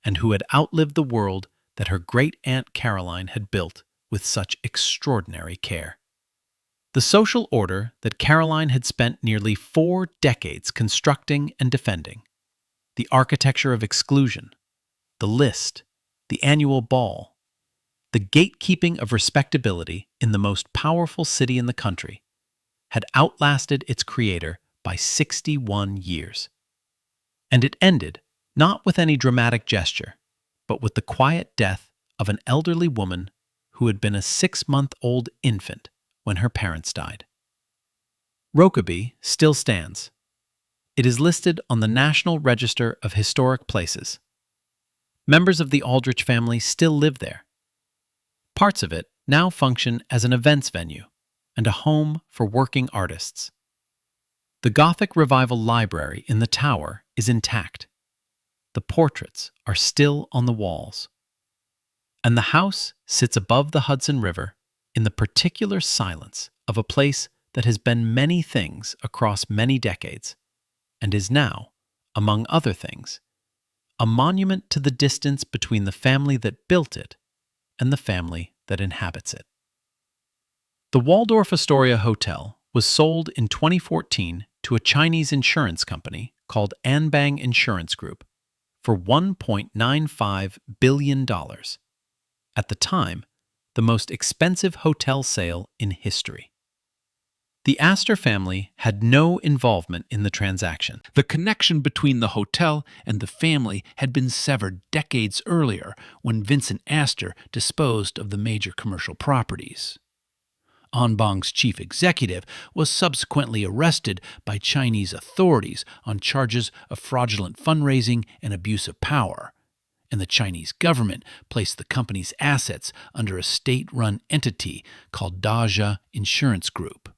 and who had outlived the world that her great-aunt Caroline had built with such extraordinary care. The social order that Caroline had spent nearly 4 decades constructing and defending, the architecture of exclusion, the list, the annual ball, the gatekeeping of respectability in the most powerful city in the country, had outlasted its creator by 61 years. And it ended not with any dramatic gesture, but with the quiet death of an elderly woman who had been a 6-month-old infant when her parents died. Rokeby still stands. It is listed on the National Register of Historic Places. Members of the Aldrich family still live there. Parts of it now function as an events venue and a home for working artists. The Gothic Revival Library in the tower is intact. The portraits are still on the walls. And the house sits above the Hudson River in the particular silence of a place that has been many things across many decades and is now, among other things, a monument to the distance between the family that built it and the family that inhabits it. The Waldorf Astoria Hotel was sold in 2014 to a Chinese insurance company called Anbang Insurance Group for $1.95 billion. At the time, the most expensive hotel sale in history. The Astor family had no involvement in the transaction. The connection between the hotel and the family had been severed decades earlier when Vincent Astor disposed of the major commercial properties. Anbang's chief executive was subsequently arrested by Chinese authorities on charges of fraudulent fundraising and abuse of power, and the Chinese government placed the company's assets under a state-run entity called Daja Insurance Group.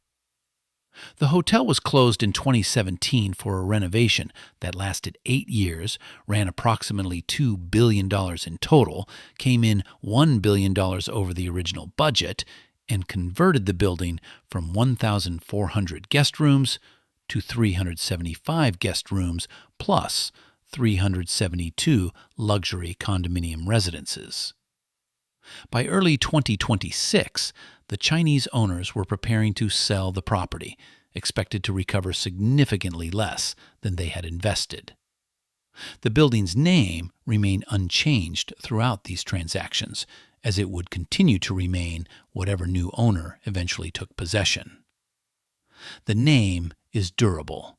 The hotel was closed in 2017 for a renovation that lasted 8 years, ran approximately $2 billion in total, came in $1 billion over the original budget, and converted the building from 1,400 guest rooms to 375 guest rooms plus 372 luxury condominium residences. By early 2026, the Chinese owners were preparing to sell the property, expected to recover significantly less than they had invested. The building's name remained unchanged throughout these transactions, as it would continue to remain whatever new owner eventually took possession. The name is durable.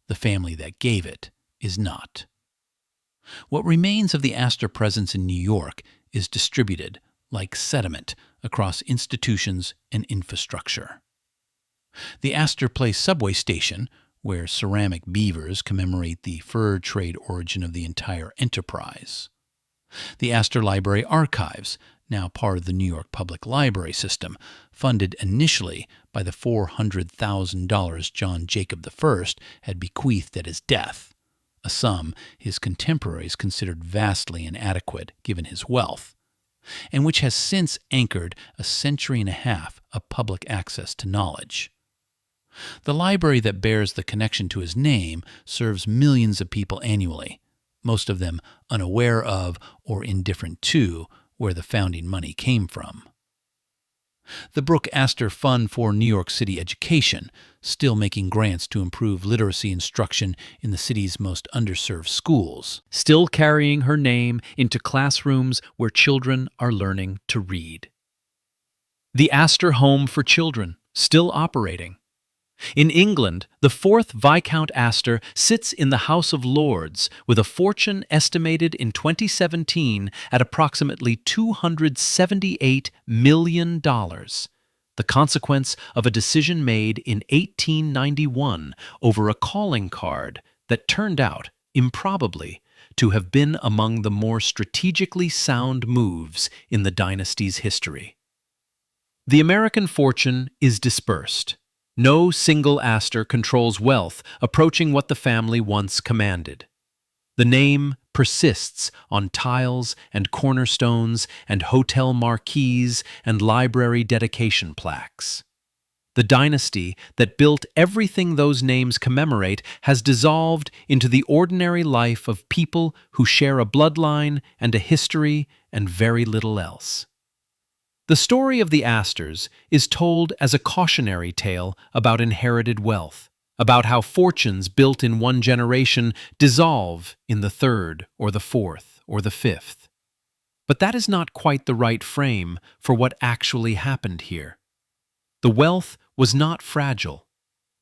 The family that gave it is not. What remains of the Astor presence in New York is distributed, like sediment, across institutions and infrastructure. The Astor Place subway station, where ceramic beavers commemorate the fur trade origin of the entire enterprise. The Astor Library Archives, now part of the New York Public Library system, funded initially by the $400,000 John Jacob I had bequeathed at his death, a sum his contemporaries considered vastly inadequate given his wealth, and which has since anchored a century and a half of public access to knowledge. The library that bears the connection to his name serves millions of people annually, most of them unaware of or indifferent to where the founding money came from. The Brooke Astor Fund for New York City Education, still making grants to improve literacy instruction in the city's most underserved schools, Still carrying her name into classrooms where children are learning to read. The Astor Home for Children, still operating. In England, the fourth Viscount Astor sits in the House of Lords with a fortune estimated in 2017 at approximately $278 million, the consequence of a decision made in 1891 over a calling card that turned out, improbably, to have been among the more strategically sound moves in the dynasty's history. The American fortune is dispersed. No single Astor controls wealth approaching what the family once commanded. The name persists on tiles and cornerstones and hotel marquees and library dedication plaques. The dynasty that built everything those names commemorate has dissolved into the ordinary life of people who share a bloodline and a history and very little else. The story of the Astors is told as a cautionary tale about inherited wealth, about how fortunes built in one generation dissolve in the third or the fourth or the fifth. But that is not quite the right frame for what actually happened here. The wealth was not fragile.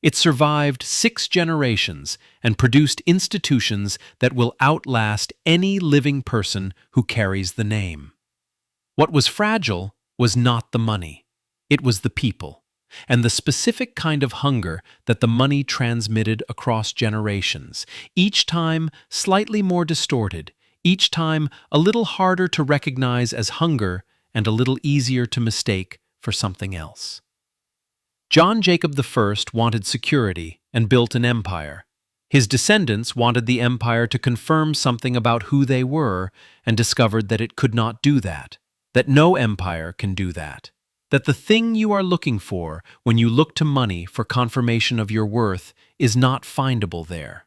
It survived 6 generations and produced institutions that will outlast any living person who carries the name. What was fragile was not the money. It was the people, and the specific kind of hunger that the money transmitted across generations, each time slightly more distorted, each time a little harder to recognize as hunger and a little easier to mistake for something else. John Jacob I wanted security and built an empire. His descendants wanted the empire to confirm something about who they were and discovered that it could not do that. That no empire can do that. That the thing you are looking for when you look to money for confirmation of your worth is not findable there.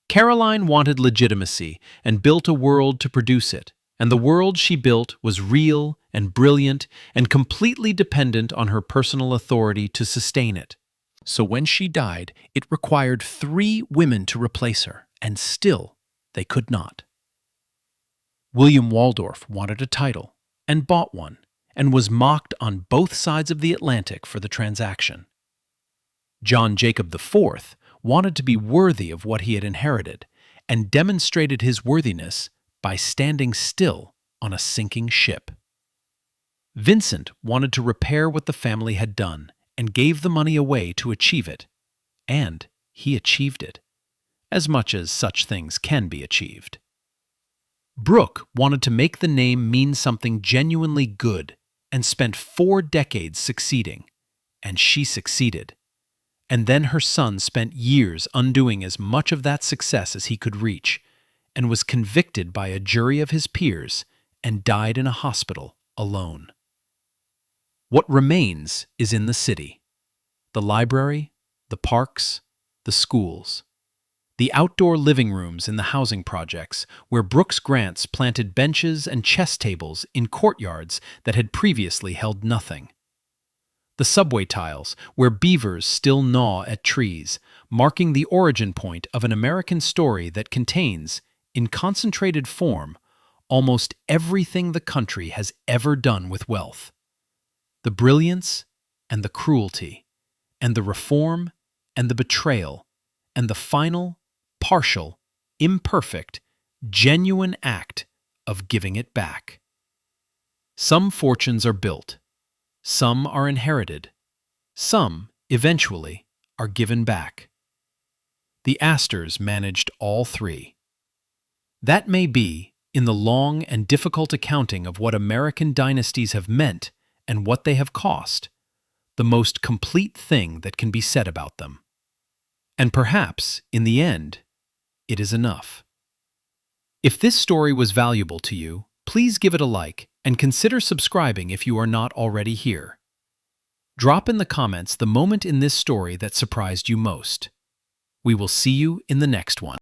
Caroline wanted legitimacy and built a world to produce it, and the world she built was real and brilliant and completely dependent on her personal authority to sustain it. So when she died, it required 3 women to replace her, and still they could not. William Walldorf wanted a title and bought one, and was mocked on both sides of the Atlantic for the transaction. John Jacob IV wanted to be worthy of what he had inherited, and demonstrated his worthiness by standing still on a sinking ship. Vincent wanted to repair what the family had done, and gave the money away to achieve it. And he achieved it, as much as such things can be achieved. Brooke wanted to make the name mean something genuinely good and spent 4 decades succeeding, and she succeeded. And then her son spent years undoing as much of that success as he could reach, and was convicted by a jury of his peers and died in a hospital alone. What remains is in the city: the library, the parks, the schools, the outdoor living rooms in the housing projects where Brooks Grants planted benches and chess tables in courtyards that had previously held nothing. The subway tiles where beavers still gnaw at trees, marking the origin point of an American story that contains, in concentrated form, almost everything the country has ever done with wealth. The brilliance and the cruelty, and the reform and the betrayal, and the final, partial, imperfect, genuine act of giving it back. Some fortunes are built. Some are inherited. Some, eventually, are given back. The Astors managed all three. That may be, in the long and difficult accounting of what American dynasties have meant and what they have cost, the most complete thing that can be said about them. And perhaps, in the end, it is enough. If this story was valuable to you, please give it a like and consider subscribing if you are not already here. Drop in the comments the moment in this story that surprised you most. We will see you in the next one.